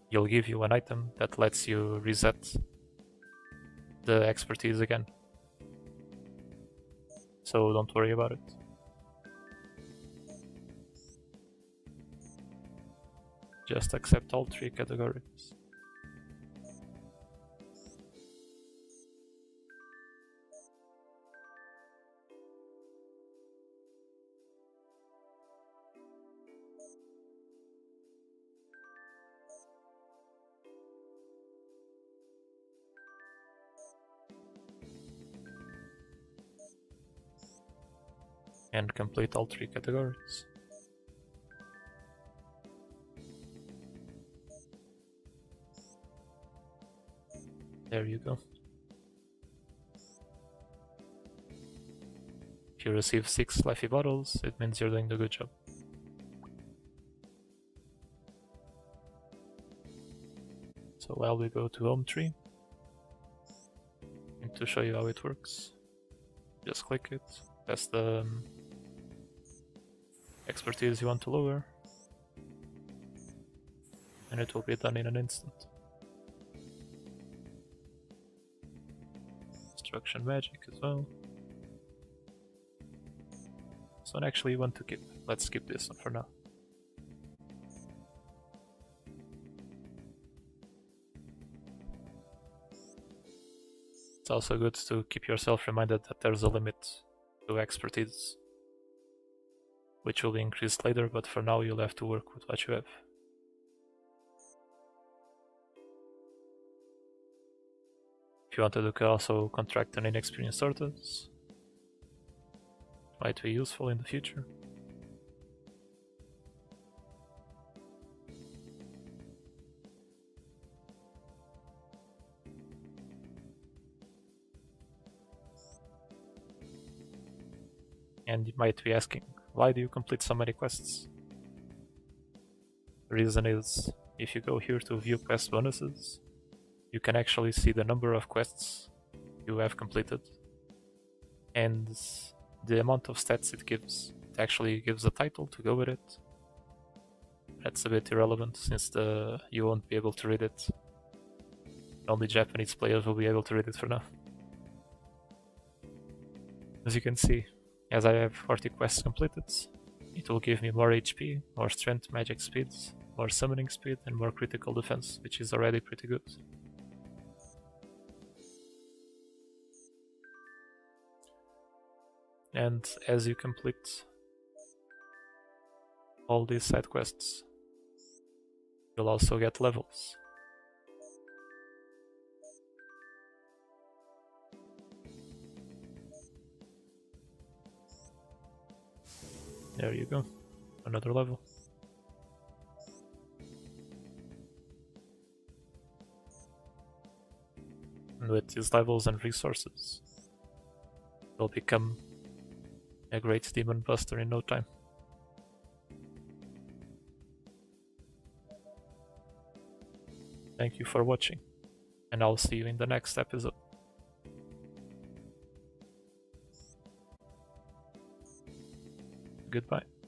you'll give you an item that lets you reset the expertise again. So don't worry about it. Just accept all 3 categories. And complete all 3 categories. There you go. If you receive 6 Leffy bottles, it means you're doing a good job. So while we go to home tree, and to show you how it works, just click it, that's the expertise you want to lower, and it will be done in an instant. Destruction magic as well. This one actually you want to keep. Let's skip this one for now. It's also good to keep yourself reminded that there's a limit to expertise, which will be increased later, but for now you'll have to work with what you have. If you wanted to also contract an inexperienced tortoise, might be useful in the future. And you might be asking, why do you complete so many quests? The reason is, if you go here to view quest bonuses, you can actually see the number of quests you have completed and the amount of stats it gives. It actually gives a title to go with it. That's a bit irrelevant since you won't be able to read it. Only Japanese players will be able to read it for now. As you can see, as I have 40 quests completed, it will give me more HP, more strength, magic speeds, more summoning speed, and more critical defense, which is already pretty good. And as you complete all these side quests, you'll also get levels. There you go, another level. And with these levels and resources, you'll become a great demon buster in no time. Thank you for watching, and I'll see you in the next episode. Goodbye.